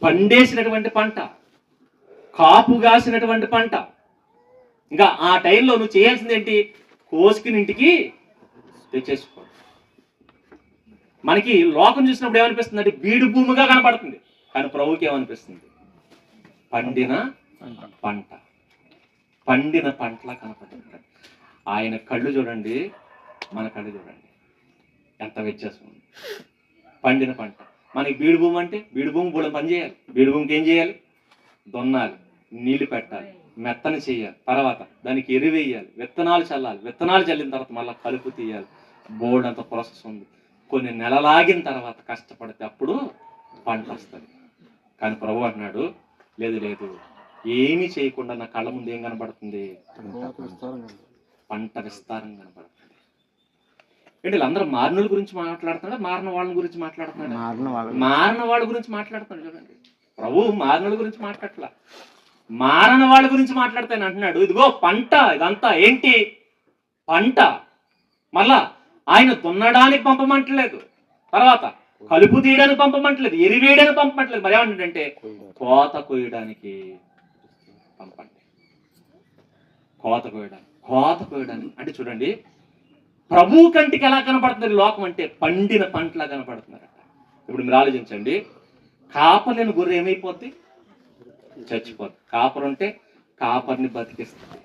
పండేసినటువంటి పంట, కాపు కాసినటువంటి పంట. ఇంకా ఆ టైంలో నువ్వు చేయాల్సింది ఏంటి? కోసుకుని ఇంటికి తెచ్చేసుకో. మనకి లోకం చూసినప్పుడు ఏమనిపిస్తుంది అంటే బీడు భూమిగా కనపడుతుంది. కానీ ప్రభువుకి ఏమనిపిస్తుంది? పండిన పంటలా కనపడుతుంది. ఆయన కళ్ళు చూడండి, మన కళ్ళు చూడండి, ఎంత వ్యత్యాసం ఉంది. పండిన పంట. మనకి బీడు భూమి అంటే బీడు భూమి పని చేయాలి. బీడు భూమికి ఏం చేయాలి? దున్నాలి, నీళ్లు పెట్టాలి, మెత్తని చేయాలి, తర్వాత దానికి ఎరువేయాలి, విత్తనాలు చల్లాలి, విత్తనాలు చల్లిన తర్వాత మళ్ళీ కలుపు తీయాలి. బోర్డు అంత ప్రాసెస్ ఉంది. కొన్ని నెలలాగిన తర్వాత కష్టపడితే అప్పుడు పంట వస్తుంది. కానీ ప్రభు అంటున్నాడు, లేదు, ఏమీ చేయకుండా నా కళ్ళ ముందు ఏం కనబడుతుంది? పంట విస్తారం కనబడుతుంది. ఏంటి వీళ్ళందరూ మారినోళ్ళ గురించి మాట్లాడుతున్నాడు, మారిన వాళ్ళ గురించి మాట్లాడుతున్నాడు? మారిన వాళ్ళ గురించి మాట్లాడుతున్నాడు. చూడండి, ప్రభు మారినోళ్ళ గురించి మాట్లాడట్లా, మారణ వాళ్ళ గురించి మాట్లాడతాను అంటున్నాడు. ఇదిగో పంట, ఇదంతా ఏంటి? పంట. మళ్ళా ఆయన దున్నడానికి పంపమంటలేదు, తర్వాత కలుపు తీయడానికి పంపమంటలేదు, ఎరివేయడానికి పంపమంటలేదు. మరి ఏమంటాడంటే కోత కోయడానికి పంపండి. కోత కోయడానికి అంటే చూడండి, ప్రభు కంటికి ఎలా కనపడుతుంది లోకం అంటే పండిన పంటలా కనపడుతున్నారట. ఇప్పుడు మీరు ఆలోచించండి, కాపలేని గొర్రె ఏమైపోద్ది? చచ్చిపోద్ది. కాపరు ఉంటే కాపర్ని బతికిస్తుంది.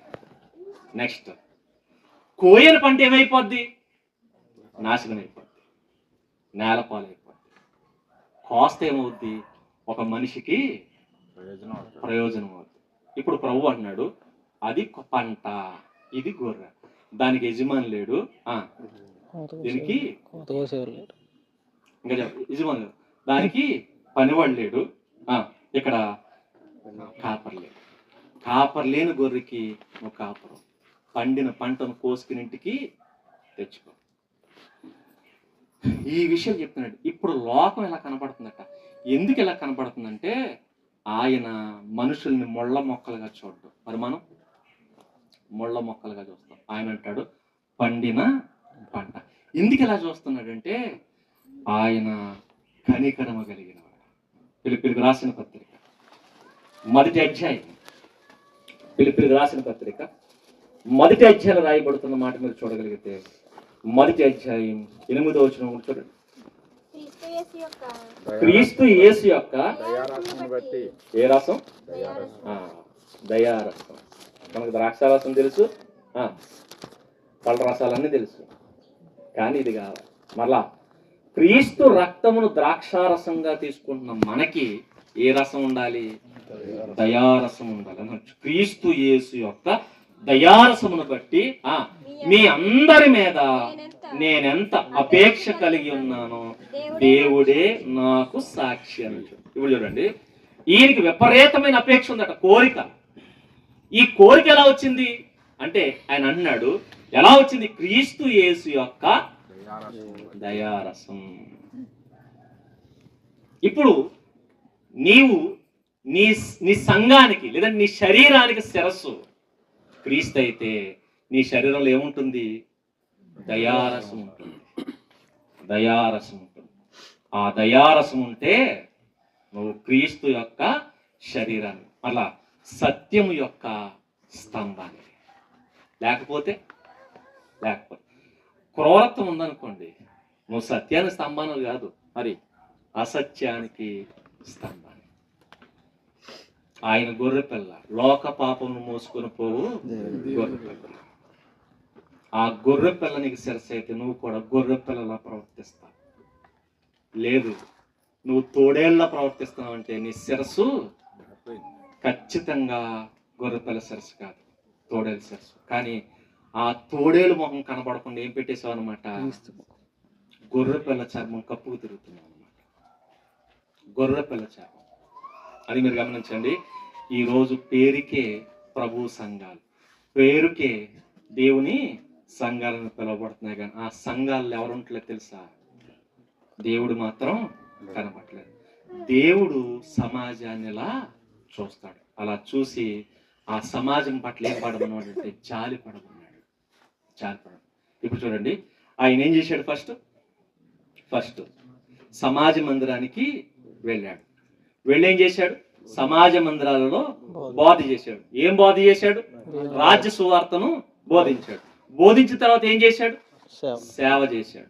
నెక్స్ట్, కోయని పంట ఏమైపోద్ది? నాశనం అయిపోద్ది, నేలపాలైపోద్ది. కోస్తే ఏమవుద్ది? ఒక మనిషికి ప్రయోజనం అవుద్ది. ఇప్పుడు ప్రభు అంటున్నాడు, అది పంట, ఇది గొర్రె, దానికి యజమాని లేడు, దీనికి ఇంకా యజమాని లేడు, దానికి పనివాడు లేడు, ఇక్కడ కాపర్ లేని గొర్రెకి నువ్వు కాపురం. పండిన పంటను కోసుకుని ఇంటికి తెచ్చుకో. ఈ విషయం చెప్తున్నాడు. ఇప్పుడు లోకం ఎలా కనపడుతుందట. ఎందుకు ఇలా కనపడుతుందంటే ఆయన మనుషుల్ని ముళ్ళ మొక్కలుగా చూడడం. మరి మనం ముళ్ళ మొక్కలుగా చూస్తాం. ఆయన అంటాడు పండిన పంట. ఎందుకు ఇలా చూస్తున్నాడంటే ఆయన కనికరమ కలిగిన వాడు. ఫిలిప్పీయులకు రాసిన పత్రిక మొదటి అధ్యాయం, ఫిలిప్పీయులకు రాసిన పత్రిక మొదటి అధ్యాయం రాయబడుతున్న మాట మీరు చూడగలిగితే మొదటి అధ్యాయం 8వ వచనం చూడండి. క్రీస్తు యేసు యొక్క ఏ రసం? దయారసం. మనకు ద్రాక్షారసం తెలుసు, పళ్ళ రసాలన్నీ తెలుసు, కానీ ఇది కావాలి. మళ్ళా క్రీస్తు రక్తమును ద్రాక్షారసంగా తీసుకుంటున్న మనకి ఏ రసం ఉండాలి? దయారసం ఉండాలి అన్నట్టు. క్రీస్తు యేసు యొక్క దయారసమును బట్టి మీ అందరి మీద నేనెంత అపేక్ష కలిగి ఉన్నానో దేవుడే నాకు సాక్షి అన్నట్టు. ఇప్పుడు చూడండి, ఈయనకి విపరీతమైన అపేక్ష ఉందట, కోరిక. ఈ కోరిక ఎలా వచ్చింది అంటే ఆయన అన్నాడు, ఎలా వచ్చింది? క్రీస్తు యేసు యొక్క దయారసం. ఇప్పుడు నీవు నీ నీ సంఘానికి లేదంటే నీ శరీరానికి శిరస్సు క్రీస్తు అయితే నీ శరీరంలో ఏముంటుంది? దయారసం ఉంటుంది. దయారసం ఉంటుంది. ఆ దయారసం ఉంటే నువ్వు క్రీస్తు యొక్క శరీరాన్ని, అలా సత్యము యొక్క స్తంభాన్ని. లేకపోతే క్రూరత్వం ఉందనుకోండి, నువ్వు సత్యానికి స్తంభాన్ని కాదు, మరి అసత్యానికి స్తంభాన్ని. ఆయన గొర్రెపిల్ల, లోక పాపమును మోసుకొని పోవు గొర్రెపిల్ల. ఆ గొర్రెపిల్ల నీకు శిరస్సు అయితే నువ్వు కూడా గొర్రెపిల్లలా ప్రవర్తిస్తావు. లేదు, నువ్వు తోడేళ్ళ ప్రవర్తిస్తున్నావు అంటే నీ శిరస్సు ఖచ్చితంగా గొర్రెపిల్ల శిరస్సు కాదు, తోడేళ్ళ శిరస్సు. కానీ ఆ తోడేలు మొహం కనబడకుండా ఏం పెట్టేసావు అనమాట? గొర్రెపిల్ల చర్మం కప్పుకు తిరుగుతున్నావు అనమాట. గొర్రెపిల్ల చర్మం. అది మీరు గమనించండి. ఈరోజు పేరుకే ప్రభు సంఘాలు, పేరుకే దేవుని సంఘాలను పిలువబడుతున్నాయి, కానీ ఆ సంఘాలు ఎవరు ఉంటలేదు తెలుసా? దేవుడు మాత్రం కనబడలేదు. దేవుడు సమాజాన్ని ఇలా చూస్తాడు. అలా చూసి ఆ సమాజం పట్ల ఏం పడమన్నాడు అంటే జాలి పడమన్నాడు. జాలి పడ. ఇప్పుడు చూడండి, ఆయన ఏం చేశాడు? ఫస్ట్ సమాజ మందిరానికి వెళ్ళాడు. వెళ్ళి ఏం చేశాడు? సమాజ మందిరాలలో బోధ చేశాడు. ఏం బోధ చేశాడు? రాజ్య సువార్తను బోధించాడు. బోధించిన తర్వాత ఏం చేశాడు? సేవ చేశాడు.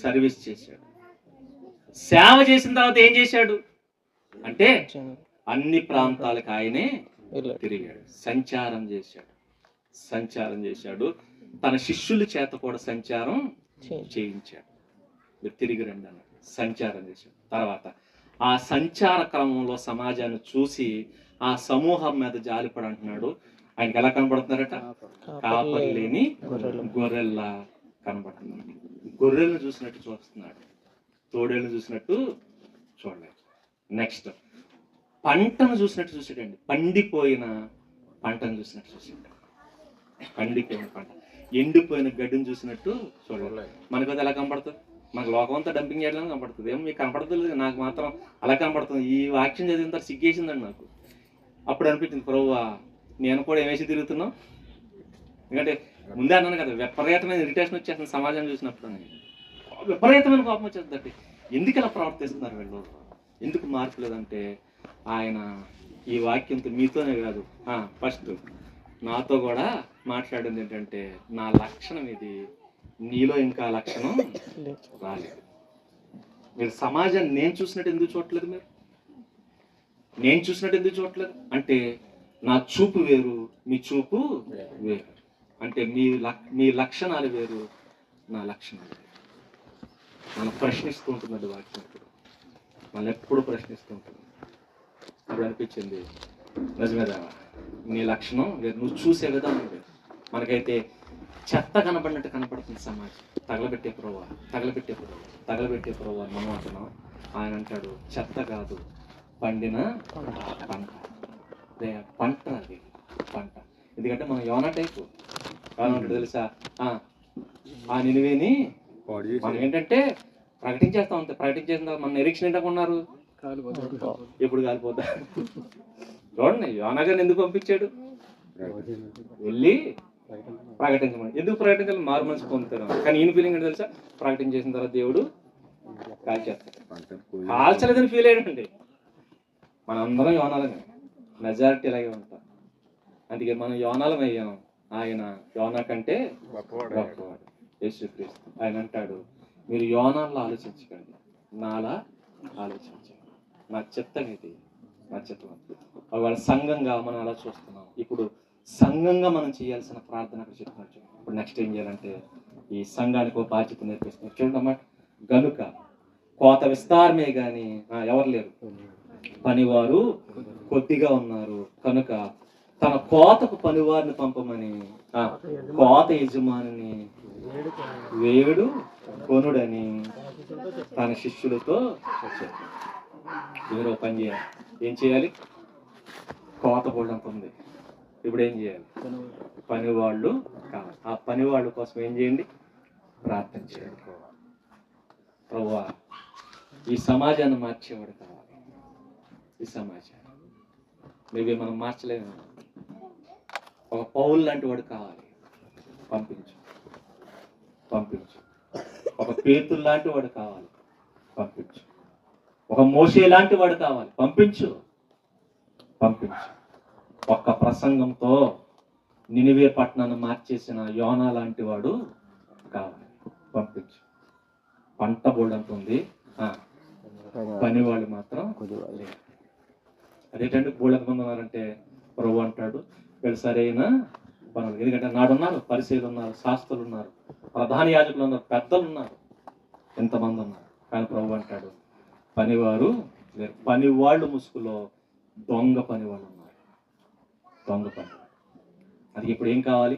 సర్వీస్ చేశాడు. సేవ చేసిన తర్వాత ఏం చేశాడు అంటే అన్ని ప్రాంతాలకు ఆయనే తిరిగాడు. సంచారం చేశాడు. తన శిష్యుల చేత కూడా సంచారం చేయించాడు. మీరు తిరిగి రండి అన్నాడు. సంచారం చేశాడు. తర్వాత ఆ సంచార క్రమంలో సమాజాన్ని చూసి ఆ సమూహం మీద జాలిపడి అంటున్నాడు. ఆయనకి ఎలా కనబడుతున్నారట? కాపరి లేని గొర్రెల్లా కనబడుతున్నాడు. గొర్రెలను చూసినట్టు చూస్తున్నాడు, తోడేళ్ళను చూసినట్టు చూడలేదు. నెక్స్ట్ పంటను చూసినట్టు చూసాడండి. పండిపోయిన పంటను చూసినట్టు చూసాడు. పండిపోయిన పంట, ఎండిపోయిన గడ్డిని చూసినట్టు చూడలేదు. మనకు అది ఎలా కనబడుతుంది? మనకు లోకం అంతా డంపింగ్ చేయడానికి కనబడుతుంది. ఏమో మీకు కనపడలేదు, నాకు మాత్రం అలా కనబడుతుంది. ఈ వాక్యం చదివిన తర్వాత సిగ్గేసిందండి నాకు. అప్పుడు అనిపించింది, ప్రభువా నేను కూడా ఏమేసి తిరుగుతున్నావు? ఎందుకంటే ముందే అన్నాను కదా, విపరీతమైన ఇరిటేషన్ వచ్చేస్తుంది సమాజం చూసినప్పుడు. విపరీతమైన కోపం వచ్చేస్తుంది. ఎందుకు ఇలా ప్రవర్తిస్తున్నారు వీళ్ళు? ఎందుకు మార్పు లేదంటే ఆయన ఈ వాక్యంతో మీతోనే కాదు, ఫస్ట్ నాతో కూడా మాట్లాడింది ఏంటంటే, నా లక్షణం ఇది, నీలో ఇంకా లక్షణం రాలేదు. మీరు సమాజాన్ని నేను చూసినట్టు ఎందుకు చూడట్లేదు? నేను చూసినట్టు ఎందుకు చూడట్లేదు అంటే నా చూపు వేరు, మీ చూపు వేరు. అంటే మీ లక్షణాలు వేరు, నా లక్షణాలు వేరు. మనం ప్రశ్నిస్తూ ఉంటున్నది వాక్యం, మనం ఎప్పుడు ప్రశ్నిస్తూ ఉంటుంది. అప్పుడు అనిపించింది, నిజమేదా, నీ లక్షణం వేరు, నువ్వు చూసే విధానం వేరు. మనకైతే చెత్త కనబడినట్టు కనపడుతుంది సమాజం. తగలబెట్టే పురవ మనం అంటున్నాం. ఆయన అంటాడు చెత్త కాదు, పండిన పంట. పంట అది పంట. ఎందుకంటే మనం యోనా టైపు ఏమంటాడు తెలుసా, ఆ నినివేని మనం ఏంటంటే ప్రకటించేస్తాం అంతే. ప్రకటించేసిన తర్వాత మన నిరీక్షణ ఏంటనుకున్నారు, ఎప్పుడు కాలిపోతా. చూడండి యోనా గారిని ఎందుకు పంపించాడు, వెళ్ళి ప్రకటించమని. ఎందుకు ప్రకటించాలి, మారు మనసు పొందుతారు. కానీ ఈయన ఫీలింగ్ ఏంటో తెలుసా, ప్రకటించేసిన తర్వాత దేవుడు కాల్చేస్తాడు. కాల్చలేదని ఫీల్ అయ్యాడండి. మనందరం యోనాలమే, మెజారిటీ అలాగే ఉంటాం. అందుకే మనం యోనాలం అయ్యాం. ఆయన యోనా కంటే గొప్పవాడు యేసుక్రీస్తు. ఆయన అంటాడు, మీరు యోనాల్లో ఆలోచించకండి, నాలా ఆలోచించండి. నా చిత్తం ఇది, నా చిత్తం. ఒకవేళ సంఘంగా మనం అలా చూస్తున్నాం. ఇప్పుడు సంఘంగా మనం చేయాల్సిన ప్రార్థన అక్కడ చెప్తున్నారు. ఇప్పుడు నెక్స్ట్ ఏం చేయాలంటే ఈ సంఘానికి ఒక బాధ్యత నేర్పిస్తున్నారు. చూడమ్మా, గనుక కోత విస్తారమే కానీ ఎవరు లేరు, పనివారు కొద్దిగా ఉన్నారు కనుక తన కోతకు పనివారిని పంపమని కోత యజమానిని వేడు కొనుడని తన శిష్యులతో వచ్చారు. మీరు పని చేయాలి. ఏం చేయాలి, కోత బోల్డంత ఉంది. ఇప్పుడు ఏం చేయాలి, పనివాళ్ళు కావాలి. ఆ పనివాళ్ళ కోసం ఏం చేయండి, ప్రార్థన చేయాలి. ప్రభువా, ఈ సమాజాన్ని మార్చేవాడు కావాలి. ఈ సమాజాన్ని మేబీ మనం మార్చలేము. ఒక పౌలు లాంటి వాడు కావాలి, పంపించు. ఒక పేతురు లాంటి వాడు కావాలి, పంపించు. ఒక మోషే లాంటి వాడు కావాలి, పంపించు. ఒక్క ప్రసంగంతో నినివే పట్టణాన్ని మార్చేసిన యోనా లాంటి వాడు కావాలి, పంపించు. పంట బోల్డంతుంది, పనివాళ్ళు మాత్రం లేరు. అదేంటంటే బోల్డంత మంది ఉన్నారంటే ప్రభు అంటాడు, వీళ్ళు సరైన పనులు. ఎందుకంటే నాడున్నారు, పరిశీలు ఉన్నారు, శాస్త్రులు ఉన్నారు, ప్రధాన యాజకులు ఉన్నారు, పెద్దలు ఉన్నారు, ఎంతమంది ఉన్నారు. కానీ ప్రభు అంటాడు, పనివారు లేరు. పనివాళ్ళు ముసుగులో దొంగ పనివాళ్ళు ఉన్నారు, దొంగ పనివాళ్ళు. అది ఇప్పుడు ఏం కావాలి,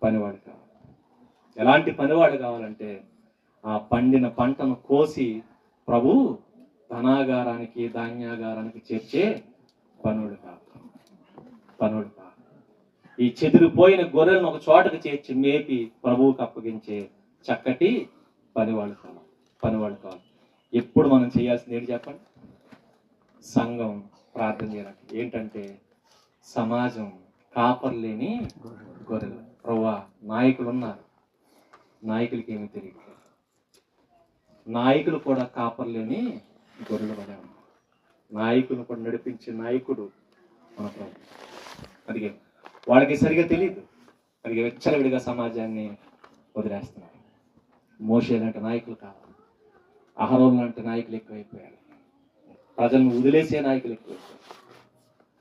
పనివాడు కావాలి. ఎలాంటి పనివాడు కావాలంటే ఆ పండిన పంటను కోసి ప్రభు ధనాగారానికి ధాన్యాగారానికి చేర్చే పనుడు కావాలి. ఈ చెదిరిపోయిన గొర్రెలను ఒక చోటకు చేర్చి మేపి ప్రభువుకు అప్పగించే చక్కటి పనివాళ్ళు కావాలి. ఎప్పుడు మనం చేయాల్సింది ఏంటి చెప్పండి, సంఘం ప్రార్థన చేయాలి. ఏంటంటే సమాజం కాపర్ లేని గొర్రెలు. ప్రభువా, నాయకులు ఉన్నారు, నాయకులకి ఏమీ తెలియదు. నాయకులు కూడా కాపర్ లేని గొర్రెలు పడే ఉన్నారు. నాయకులు కూడా నడిపించే నాయకుడు మన ప్రభు. అందుకే వాళ్ళకి సరిగా తెలియదు. అందుకే వెచ్చలవిడిగా సమాజాన్ని వదిలేస్తున్నారు. మోషే లాంటి నాయకులు కావాలి, అహరోన్ లాంటి నాయకులు ఎక్కువైపోయారు, ప్రజలను వదిలేసే నాయకులు ఎక్కువైపోయారు.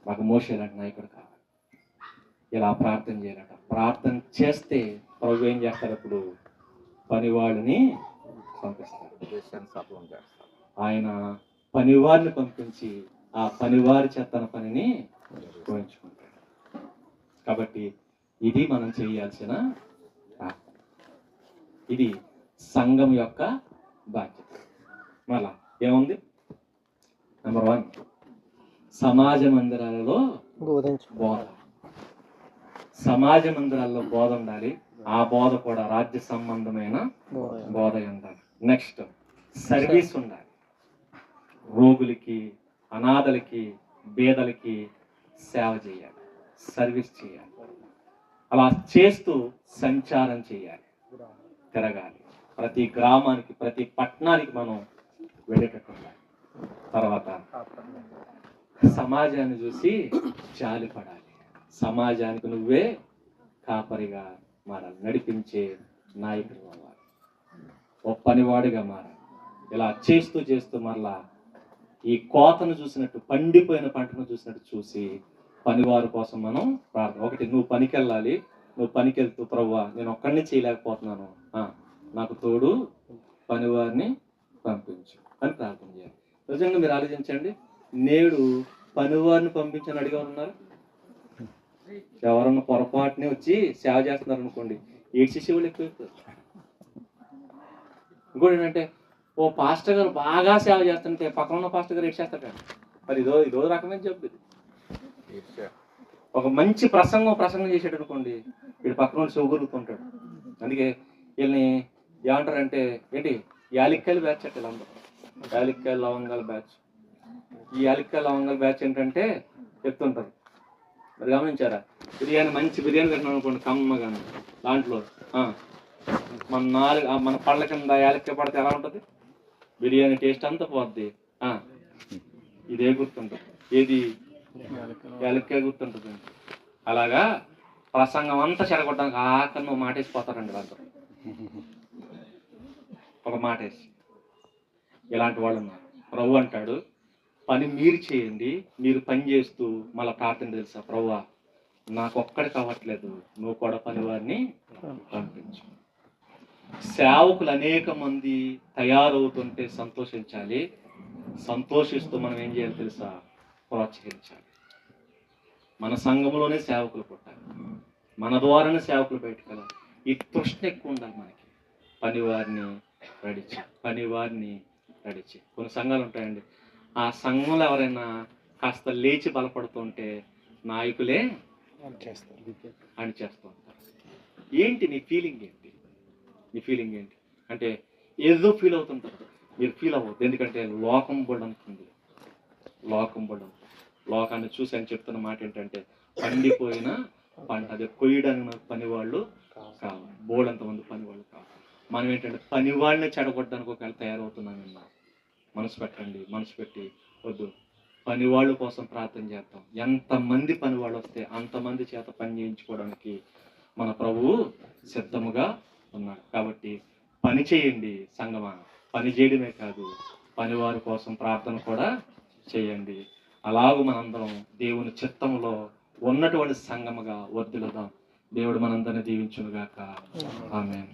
మాకు మోషే లాంటి నాయకుడు కావాలి. ఇలా ప్రార్థన చేయాలట. ప్రార్థన చేస్తే ప్రభు ఏం చేస్తారు, ఇప్పుడు పనివాళ్ళని పంపిస్తారు. ఆయన పనివారిని పంపించి ఆ పనివారి చేతన పనిని కోయించుకుంటాడు. కాబట్టి ఇది మనం చేయాల్సిన ప్రార్థన. ఇది సంఘం యొక్క బాధ్యత. మళ్ళా ఏముంది, నెంబర్ 1, సమాజ మందిరాలలో బోధ. సమాజ మందిరాల్లో బోధ ఉండాలి. ఆ బోధ కూడా రాజ్య సంబంధమైన బోధ ఉండాలి. నెక్స్ట్, సర్వీస్ ఉండాలి. రోగులకి, అనాథలకి, బేదలకి సేవ చేయాలి, సర్వీస్ చేయాలి. అలా చేస్తూ సంచారం చేయాలి, తిరగాలి. ప్రతి గ్రామానికి, ప్రతి పట్టణానికి మనం వెళ్ళేటట్టు ఉండాలి. తర్వాత సమాజాన్ని చూసి జాలిపడాలి. సమాజానికి నువ్వే కాపరిగా మారాలి, నడిపించే నాయకుడు అవ్వాలి, ఓ పనివాడిగా మారాలి. ఇలా చేస్తూ మరలా ఈ కోతను చూసినట్టు, పండిపోయిన పంటను చూసినట్టు చూసి పనివారి కోసం మనం ప్రార్థన. ఒకటి, నువ్వు పనికి వెళ్ళాలి. నువ్వు పనికి వెళ్తూ ప్రభువా, నేను ఒక్కడిని చేయలేకపోతున్నాను, నాకు తోడు పనివారిని పంపించు అని ప్రార్థన చేయాలి. నిజంగా మీరు ఆలోచించండి, నేడు పనివారిని పంపించని అడిగా ఉన్నారు. ఎవరన్నా పొరపాటునే వచ్చి సేవ చేస్తున్నారు అనుకోండి, ఏడ్చేసే వాళ్ళు ఎక్కువైపోతారు. ఇంకోటి ఏంటంటే, ఓ పాస్టర్ గారు బాగా సేవ చేస్తుంటే పక్కన ఉన్న పాస్టర్ గారు ఏడ్చేస్తాడు. మరి ఇదో రకమైన జబ్బు ఇది. ఒక మంచి ప్రసంగం చేసాడు అనుకోండి, వీడు పక్కన నుండి సోగురుతుంటాడు. అందుకే వీళ్ళని ఏమంటారంటే ఏంటి, యాలిక్కాయలు బ్యాచ్ అంటే వీళ్ళందరూ, యాలిక్కాయలు లవంగాల బ్యాచ్. ఈ యాలిక్కాయలు లవంగాల బ్యాచ్ ఏంటంటే చెప్తుంటారు. మరి గమనించారా, మంచి బిర్యానీ తింటున్నాం అనుకోండి కమ్మగాను, దాంట్లో మన పళ్ళ కింద యాలక్కాయ పడితే ఎలా ఉంటుంది, బిర్యానీ టేస్ట్ అంతా పోద్ది. ఇదే గుర్తుంటుంది, ఏది యాలక్కాయ గుర్తుంటుంది. అలాగా ప్రసంగం అంతా చెడగొట్టడానికి ఆఖరి నువ్వు మాటేసిపోతారండి అందరూ, ఒక మాటేసి. ఇలాంటి వాళ్ళు ఉన్నారు. ప్రభు అంటాడు, పని మీరు చేయండి, మీరు పని చేస్తూ మళ్ళీ ప్రార్థన తెలుసా, ప్రభువా నాకు ఒక్కడికి అవ్వట్లేదు, నువ్వు కూడా పని వారిని పంపించు. సేవకులు అనేక మంది తయారవుతుంటే సంతోషించాలి, సంతోషిస్తూ మనం ఏం చేయాలి తెలుసా, ప్రోత్సహించాలి. మన సంఘంలోనే సేవకులు పుట్టాలి, మన ద్వారానే సేవకులు బయటకు వెళ్ళాలి. ఈ తృష్ణ ఎక్కువ ఉండాలి మనకి, పనివారిని నడిచి. కొన్ని సంఘాలు ఉంటాయండి, ఆ సంఘంలో ఎవరైనా కాస్త లేచి బలపడుతుంటే నాయకులే అణిచేస్తూ ఉంటారు. ఏంటి నీ ఫీలింగ్ ఏంటి అంటే ఏదో ఫీల్ అవుతుంటారు. మీరు ఫీల్ అవ్వద్దు, ఎందుకంటే లోకం బొడంతుంది. లోకాన్ని చూసి అని చెప్తున్న మాట ఏంటంటే, పండిపోయిన పంట, అదే కొయ్యడానికి పనివాళ్ళు కావాలి, బోడంతమంది పనివాళ్ళు కావాలి. మనం ఏంటంటే పనివాళ్ళని చెడగొట్టడానికి ఒకవేళ తయారవుతున్నామన్నా మనసు పెట్టి వద్దు, పనివాళ్ళ కోసం ప్రార్థన చేద్దాం. ఎంతమంది పనివాళ్ళు వస్తే అంతమంది చేత పని చేయించుకోవడానికి మన ప్రభువు సిద్ధముగా ఉన్నాడు. కాబట్టి పని చేయండి సంగమా, పని చేయడమే కాదు పనివారి కోసం ప్రార్థన కూడా చేయండి. అలాగూ మనందరం దేవుని చిత్తంలో ఉన్నటువంటి సంగముగా వర్ధిల్లుదాం. దేవుడు మనందరిని దీవించునుగాక. ఆమేన్.